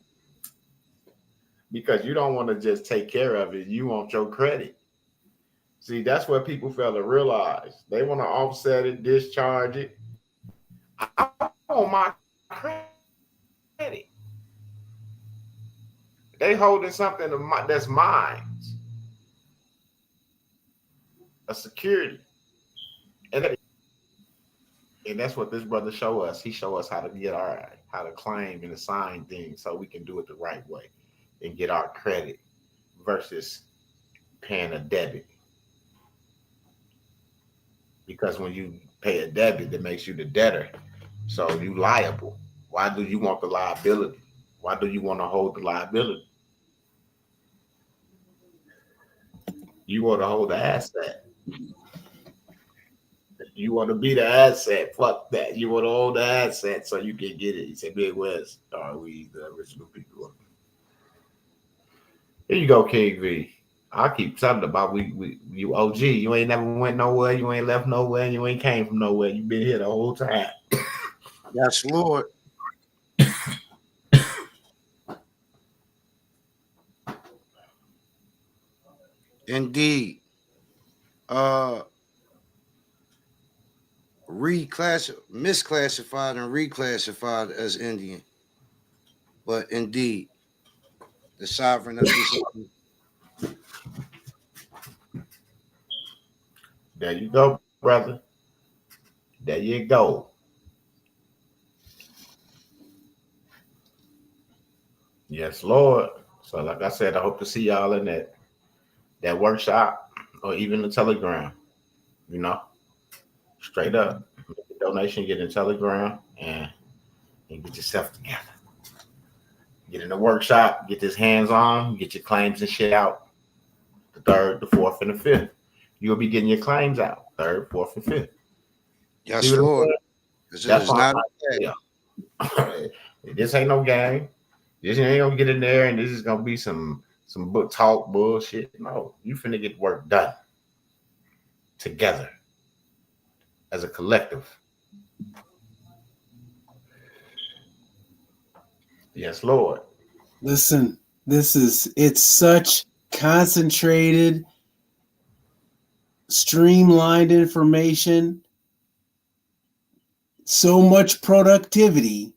Because you don't want to just take care of it. You want your credit. See, that's what people fail to realize. They want to offset it, discharge it. I want my credit. They holding something that's mine. A security. And that's what this brother show us. He show us how to get how to claim and assign things so we can do it the right way and get our credit versus paying a debit. Because when you pay a debit, that makes you the debtor. So you liable. Why do you want the liability? Why do you want to hold the liability? You want to hold the asset. You want to be the asset. Fuck that. You want to hold the asset so you can get it. He said, Big West, are we the original people? Here you go, King V. I keep telling about you OG. You ain't never went nowhere. You ain't left nowhere. You ain't came from nowhere. You been here the whole time. Yes, Lord. Indeed. Misclassified and reclassified as Indian. But indeed, the sovereign of this. There you go, brother. There you go. Yes, Lord. So like I said, I hope to see y'all in that workshop or even the Telegram. You know, straight up. Make a donation, get in Telegram and get yourself together. Get in the workshop, get this hands on, get your claims and shit out. The 3rd, the 4th, and the 5th. You'll be getting your claims out. 3rd, 4th, and 5th. Yes, Lord. That's why not this ain't no game. This ain't gonna get in there and this is gonna be some book talk bullshit. No, you finna get work done together as a collective. Yes, Lord. Listen, it's such concentrated, streamlined information, so much productivity,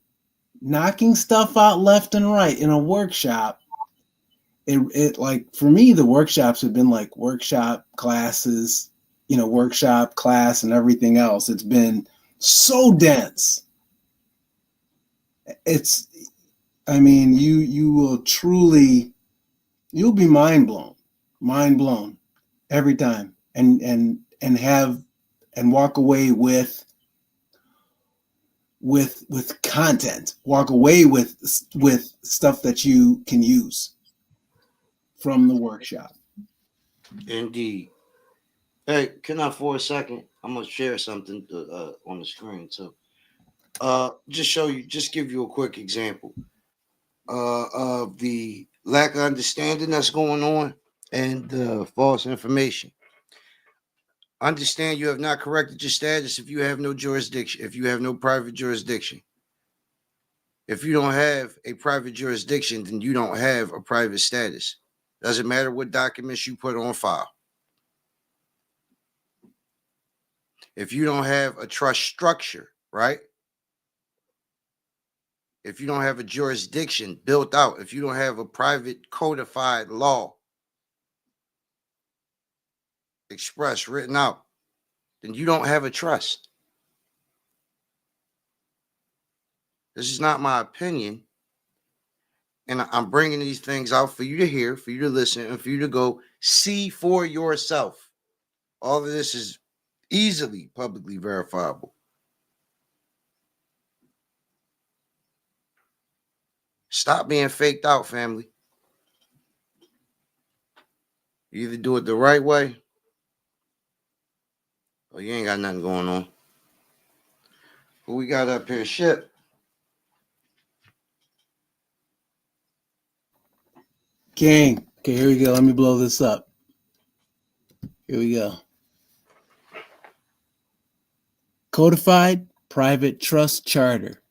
knocking stuff out left and right in a workshop. It like, for me, the workshops have been like workshop classes, workshop class and everything else. It's been so dense. You will truly, you'll be mind blown every time, and walk away with content, walk away with stuff that you can use from the workshop. Indeed. Hey, can I for a second? I'm gonna share something on the screen too. Just give you a quick example of the lack of understanding that's going on and the false information. Understand you have not corrected your status if you have no jurisdiction, if you have no private jurisdiction. If you don't have a private jurisdiction, then you don't have a private status. Doesn't matter what documents you put on file. If you don't have a trust structure, right? If you don't have a jurisdiction built out, if you don't have a private codified law expressed, written out, then you don't have a trust. This is not my opinion. And I'm bringing these things out for you to hear, for you to listen, and for you to go see for yourself. All of this is easily publicly verifiable. Stop being faked out, family. You either do it the right way or you ain't got nothing going on. Who we got up here? Ship. King. Okay, here we go. Let me blow this up. Here we go. Codified Private Trust Charter.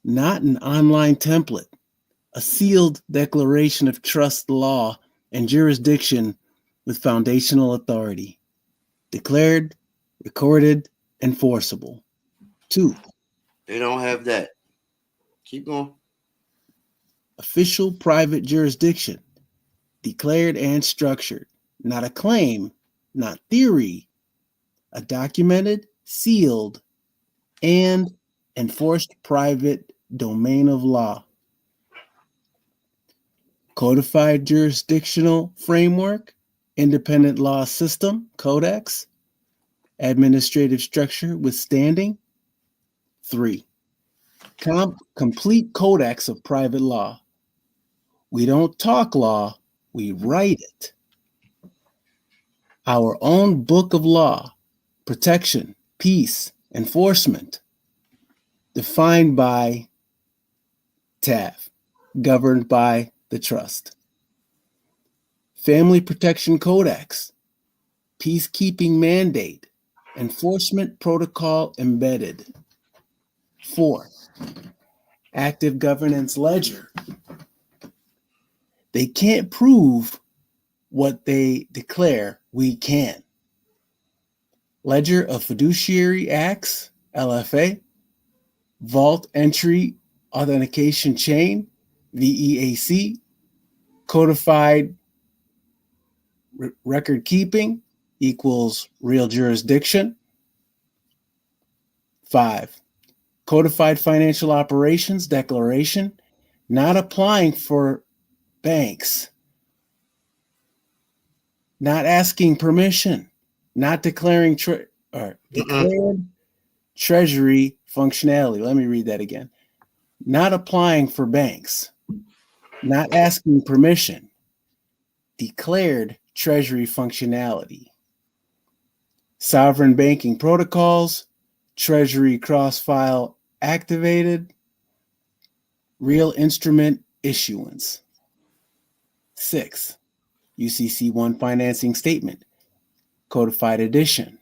Not an online template. A sealed declaration of trust law and jurisdiction with foundational authority. Declared, recorded, enforceable. 2. They don't have that. Keep going. Official private jurisdiction. Declared and structured. Not a claim, not theory. A documented, sealed, and enforced private domain of law. Codified jurisdictional framework, independent law system, codex, administrative structure with standing. 3. Complete codex of private law. We don't talk law, we write it. Our own book of law, protection, peace, enforcement, defined by TAF, governed by the trust. Family Protection Codex, peacekeeping mandate, enforcement protocol embedded. 4. Active governance ledger. They can't prove what they declare, we can. Ledger of Fiduciary Acts, LFA. Vault Entry Authentication Chain, VEAC. Codified record keeping equals real jurisdiction. 5. Codified financial operations declaration, not applying for banks, not asking permission, not declaring declared treasury functionality. Let me read that again. not applying for banks, not asking permission, declared Treasury functionality. Sovereign banking protocols, Treasury cross-file activated, real instrument issuance. 6, UCC1 financing statement, codified edition.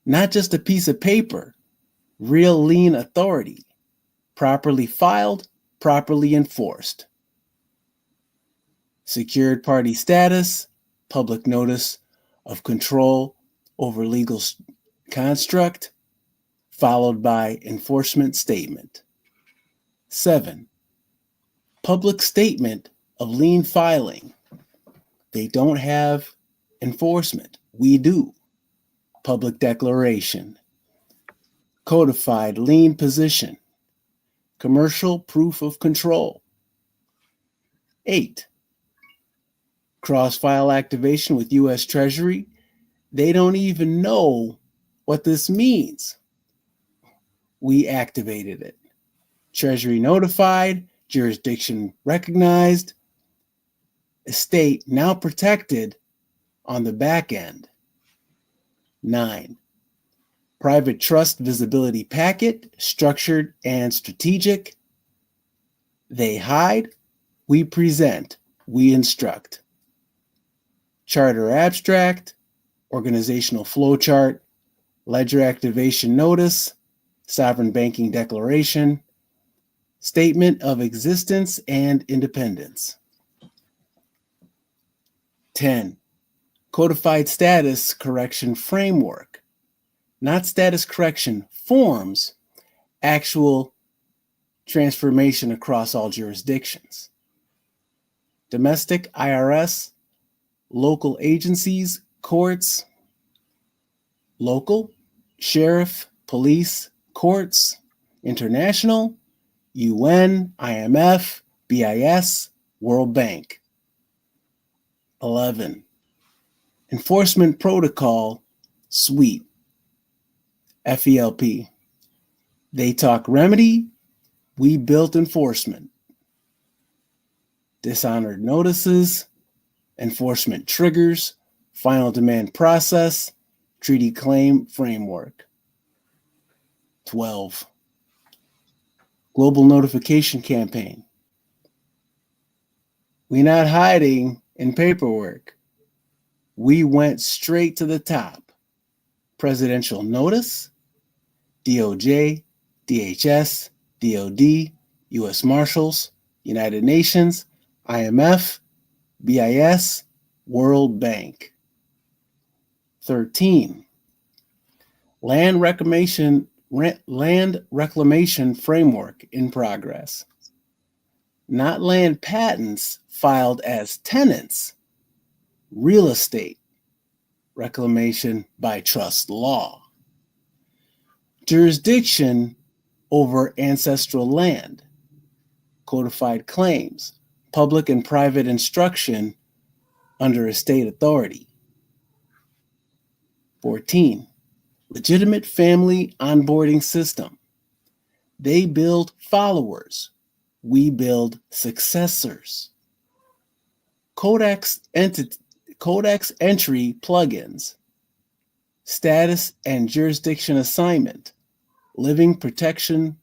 Not just a piece of paper, real lien authority, properly filed, properly enforced. Secured party status, public notice of control over legal construct, followed by enforcement statement. 7, public statement of lien filing. They don't have enforcement. We do. Public declaration. Codified lien position. Commercial proof of control. 8, cross-file activation with U.S. Treasury. They don't even know what this means. We activated it. Treasury notified, jurisdiction recognized, estate now protected on the back end. 9, private trust visibility packet, structured and strategic. They hide, we present, we instruct. Charter abstract, organizational flowchart, ledger activation notice, sovereign banking declaration, statement of existence and independence. 10, codified status correction framework, not status correction forms, actual transformation across all jurisdictions. Domestic IRS, local agencies, courts, local, sheriff, police, courts, international, UN, IMF, BIS, World Bank. 11, enforcement protocol suite, FELP. They talk remedy, we built enforcement. Dishonored notices, enforcement triggers, final demand process, treaty claim framework. 12, global notification campaign. We're not hiding in paperwork. We went straight to the top. Presidential notice, DOJ, DHS, DOD, U.S. Marshals, United Nations, IMF, BIS, World Bank. 13, land reclamation framework in progress. Not land patents filed as tenants, real estate reclamation by trust law. Jurisdiction over ancestral land, codified claims, public and private instruction under estate authority. 14, legitimate family onboarding system. They build followers. We build successors. Codex entry plugins. Status and jurisdiction assignment. Living protection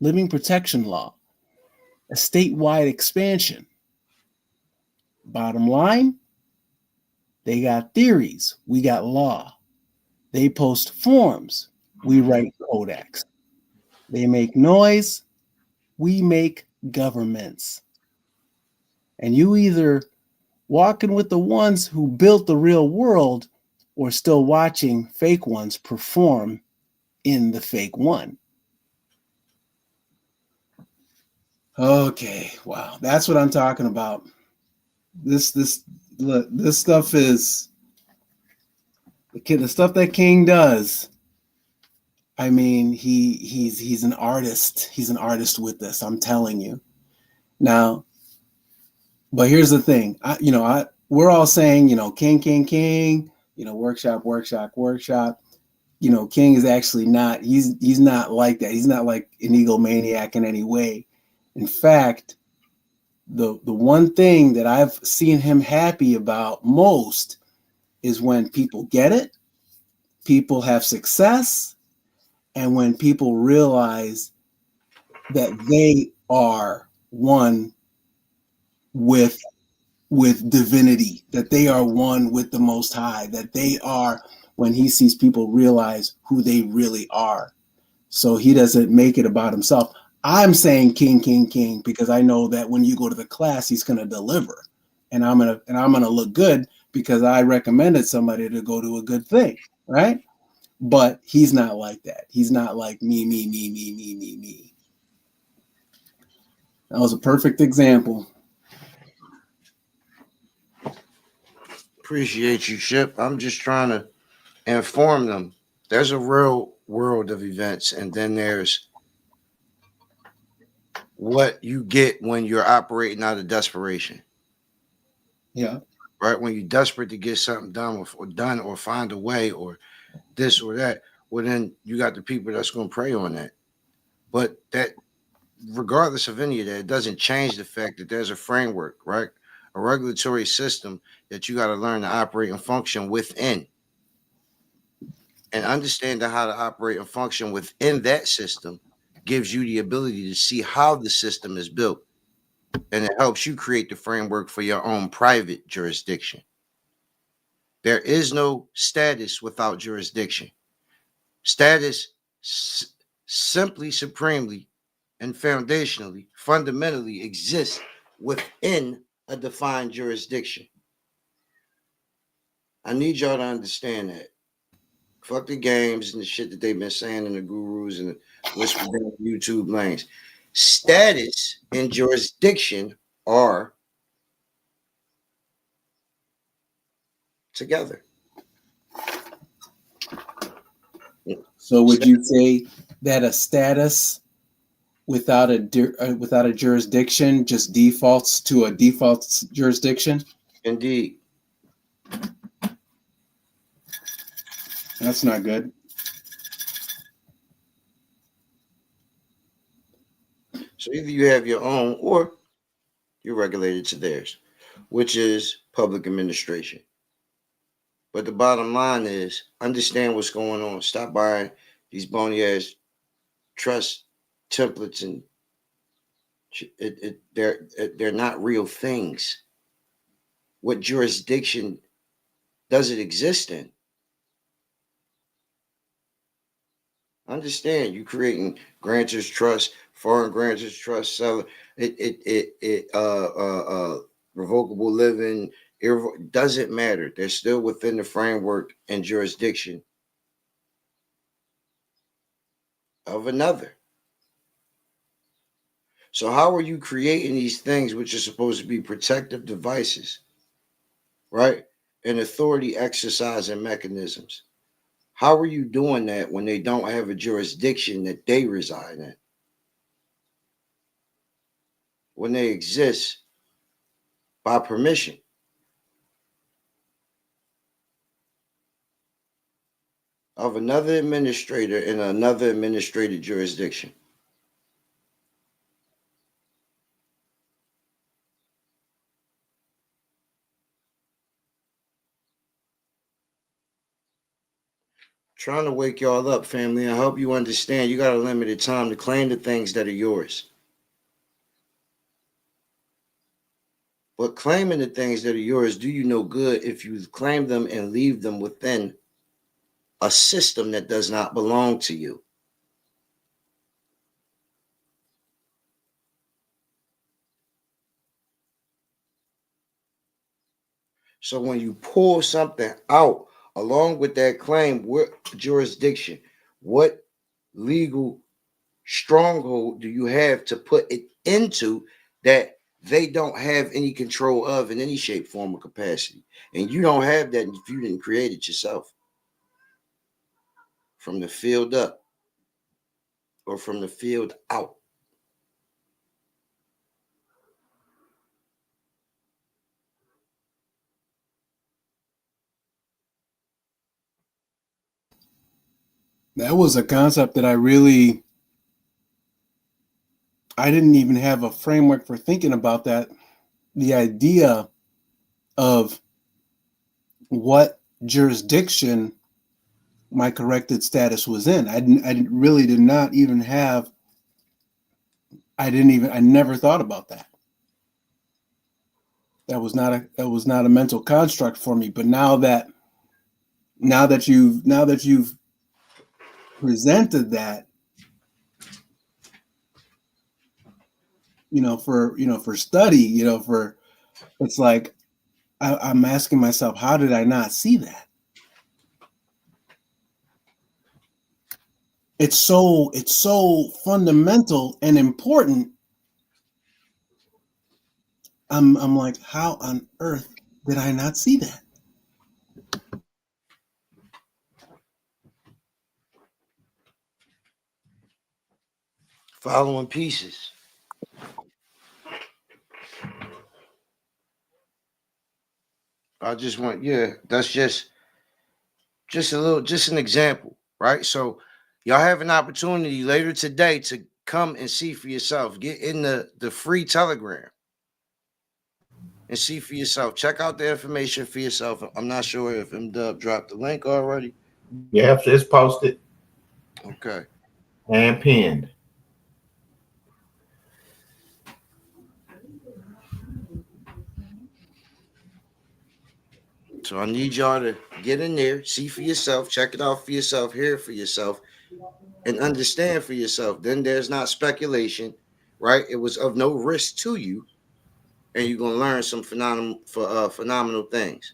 law. A statewide expansion. Bottom line, they got theories, we got law. They post forms, we write codex. They make noise, we make governments. And you either walking with the ones who built the real world or still watching fake ones perform in the fake one. Okay, wow, that's what I'm talking about. This stuff is the stuff that King does. I mean, he's an artist. He's an artist with this. I'm telling you. Now, but here's the thing. We're all saying, King, workshop. King is actually not, he's not like that. He's not like an egomaniac in any way. In fact, the one thing that I've seen him happy about most is when people get it, people have success, and when people realize that they are one with divinity, that they are one with the Most High, that they are, when he sees people realize who they really are. So he doesn't make it about himself. I'm saying king, king, king, because I know that when you go to the class, he's going to deliver, and I'm going to look good because I recommended somebody to go to a good thing, right? But he's not like that. He's not like me, me, me, me, me, me, me. That was a perfect example. Appreciate you, Ship. I'm just trying to inform them. There's a real world of events, and then there's what you get when you're operating out of desperation. Yeah. Right? When you're desperate to get something done or find a way or this or that, well, then you got the people that's going to prey on that. But that, regardless of any of that, it doesn't change the fact that there's a framework, right? A regulatory system that you got to learn to operate and function within. And understanding how to operate and function within that system gives you the ability to see how the system is built. And it helps you create the framework for your own private jurisdiction. There is no status without jurisdiction. Status simply, supremely, and foundationally, fundamentally exists within a defined jurisdiction. I need y'all to understand that. Fuck the games and the shit that they've been saying in the gurus and the whisper down YouTube lanes. Status and jurisdiction are together. So would you say that a status without a jurisdiction just defaults to a default jurisdiction? Indeed. That's not good. So either you have your own or you're regulated to theirs, which is public administration. But the bottom line is understand what's going on. Stop buying these bony ass trust templates and they're not real things. What jurisdiction does it exist in? Understand, you creating grantors trust, foreign grantors trust, seller, revocable living, doesn't matter. They're still within the framework and jurisdiction of another. So how are you creating these things which are supposed to be protective devices, right? And authority exercising mechanisms? How are you doing that when they don't have a jurisdiction that they reside in? When they exist by permission? Of another administrator in another administrative jurisdiction. Trying to wake y'all up, family. I hope you understand you got a limited time to claim the things that are yours. But claiming the things that are yours do you no good if you claim them and leave them within a system that does not belong to you. So when you pull something out along with that claim, what jurisdiction, what legal stronghold do you have to put it into that they don't have any control of in any shape, form, or capacity? And you don't have that if you didn't create it yourself. From the field up or from the field out. That was a concept that I didn't even have a framework for thinking about that. The idea of what jurisdiction my corrected status was in. I really did not even have, I never thought about that. That was not a mental construct for me. But now that you've presented that, for study, it's like I'm asking myself, how did I not see that? It's so fundamental and important. I'm like, how on earth did I not see that? Following pieces. I just want, that's just an example, right? So y'all have an opportunity later today to come and see for yourself. Get in the free Telegram and see for yourself. Check out the information for yourself. I'm not sure if M-Dub dropped the link already. Yeah, it's posted. Okay. And pinned. So I need y'all to get in there, see for yourself, check it out for yourself, hear it for yourself, and understand for yourself. Then there's not speculation, right? It was of no risk to you, and you're gonna learn some phenomenal things.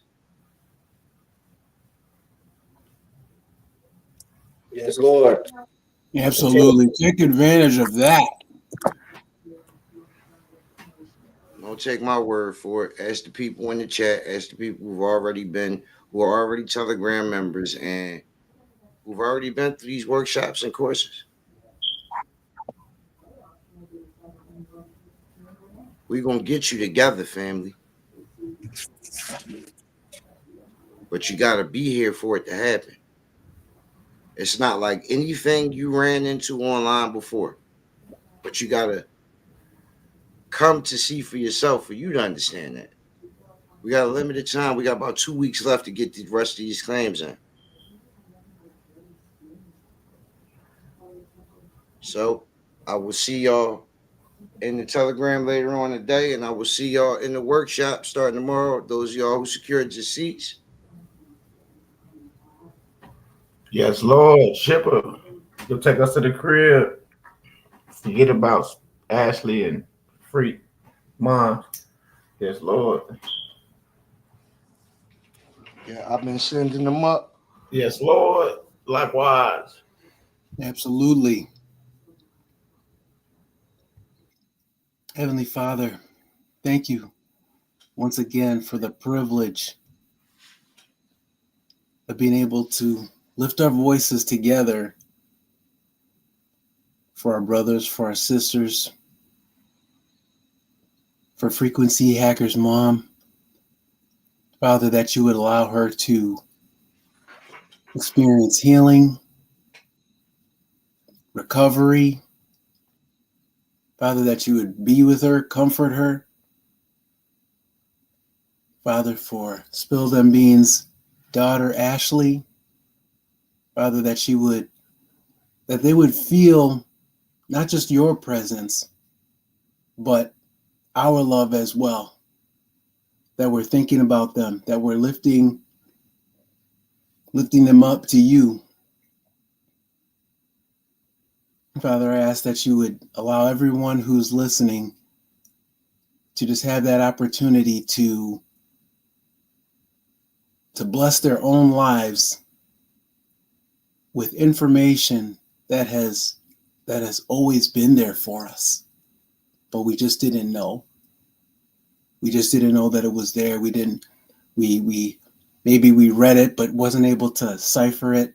Yes, Lord. Absolutely. Take advantage of that. Don't take my word for it. Ask the people in the chat, ask the people who are already Telegram members and who've already been through these workshops and courses. We're gonna get you together, family. But you gotta be here for it to happen. It's not like anything you ran into online before, but you gotta come to see for yourself for you to understand that. We got a limited time. We got about 2 weeks left to get the rest of these claims in. So I will see y'all in the Telegram later on today, and I will see y'all in the workshop starting tomorrow. Those of y'all who secured your seats. Yes, Lord. Shipper, you'll take us to the crib. Forget about Ashley and Freak Mom. Yes, Lord. Yeah, I've been sending them up. Yes, Lord. Likewise. Absolutely. Heavenly Father, thank you once again for the privilege of being able to lift our voices together for our brothers, for our sisters, for Frequency Hacker's mom. Father, that you would allow her to experience healing, recovery. Father, that you would be with her, comfort her. Father, for Spill Them Beans' daughter, Ashley. Father, that they would feel not just your presence, but our love as well. That we're thinking about them, that we're lifting them up to you. Father, I ask that you would allow everyone who's listening to just have that opportunity to bless their own lives with information that has always been there for us, but we just didn't know. We just didn't know that it was there. We maybe we read it, but wasn't able to cipher it.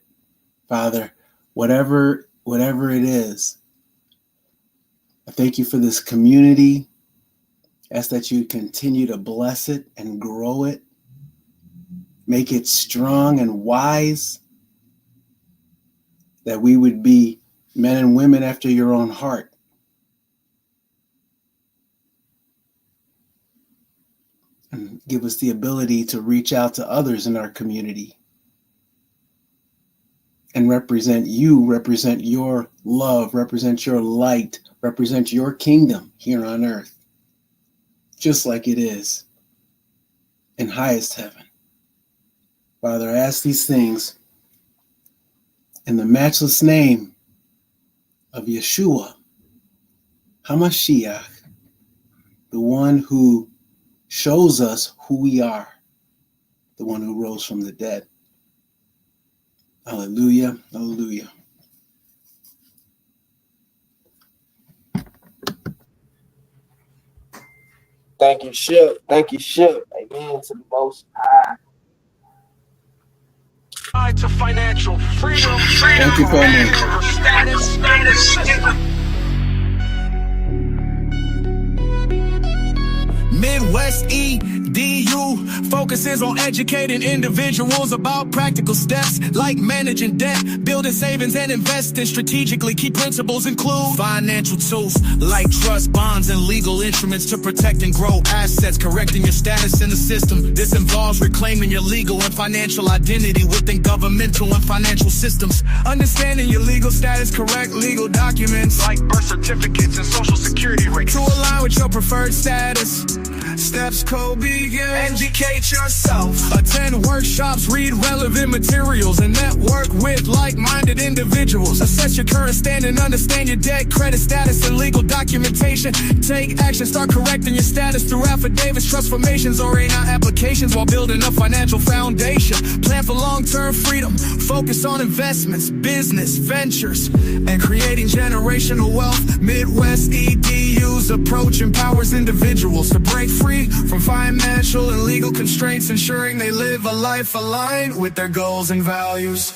Father, whatever it is, I thank you for this community. Ask that you continue to bless it and grow it. Make it strong and wise. that we would be men and women after your own heart. And give us the ability to reach out to others in our community and represent you, represent your love, represent your light, represent your kingdom here on earth, just like it is in highest heaven. Father, I ask these things in the matchless name of Yeshua HaMashiach, the one who shows us who we are, the one who rose from the dead. Hallelujah, hallelujah. Thank you, Ship. Thank you, Ship. Amen to the Most High. To financial freedom, Thank you, family. Midwest EDU focuses on educating individuals about practical steps like managing debt, building savings and investing strategically. Key principles include financial tools like trust, bonds, and legal instruments to protect and grow assets, correcting your status in the system. This involves reclaiming your legal and financial identity within governmental and financial systems. Understanding your legal status, correct legal documents like birth certificates and social security records to align with your preferred status. Steps code begin. Educate yourself. Attend workshops, read relevant materials, and network with like-minded individuals. Assess your current standing, understand your debt, credit status, and legal documentation. Take action, start correcting your status through affidavits, trust formations, or A9 applications while building a financial foundation. Plan for long-term freedom. Focus on investments, business, ventures, and creating generational wealth. Midwest EDU's approach empowers individuals to break free from financial and legal constraints, ensuring they live a life aligned with their goals and values.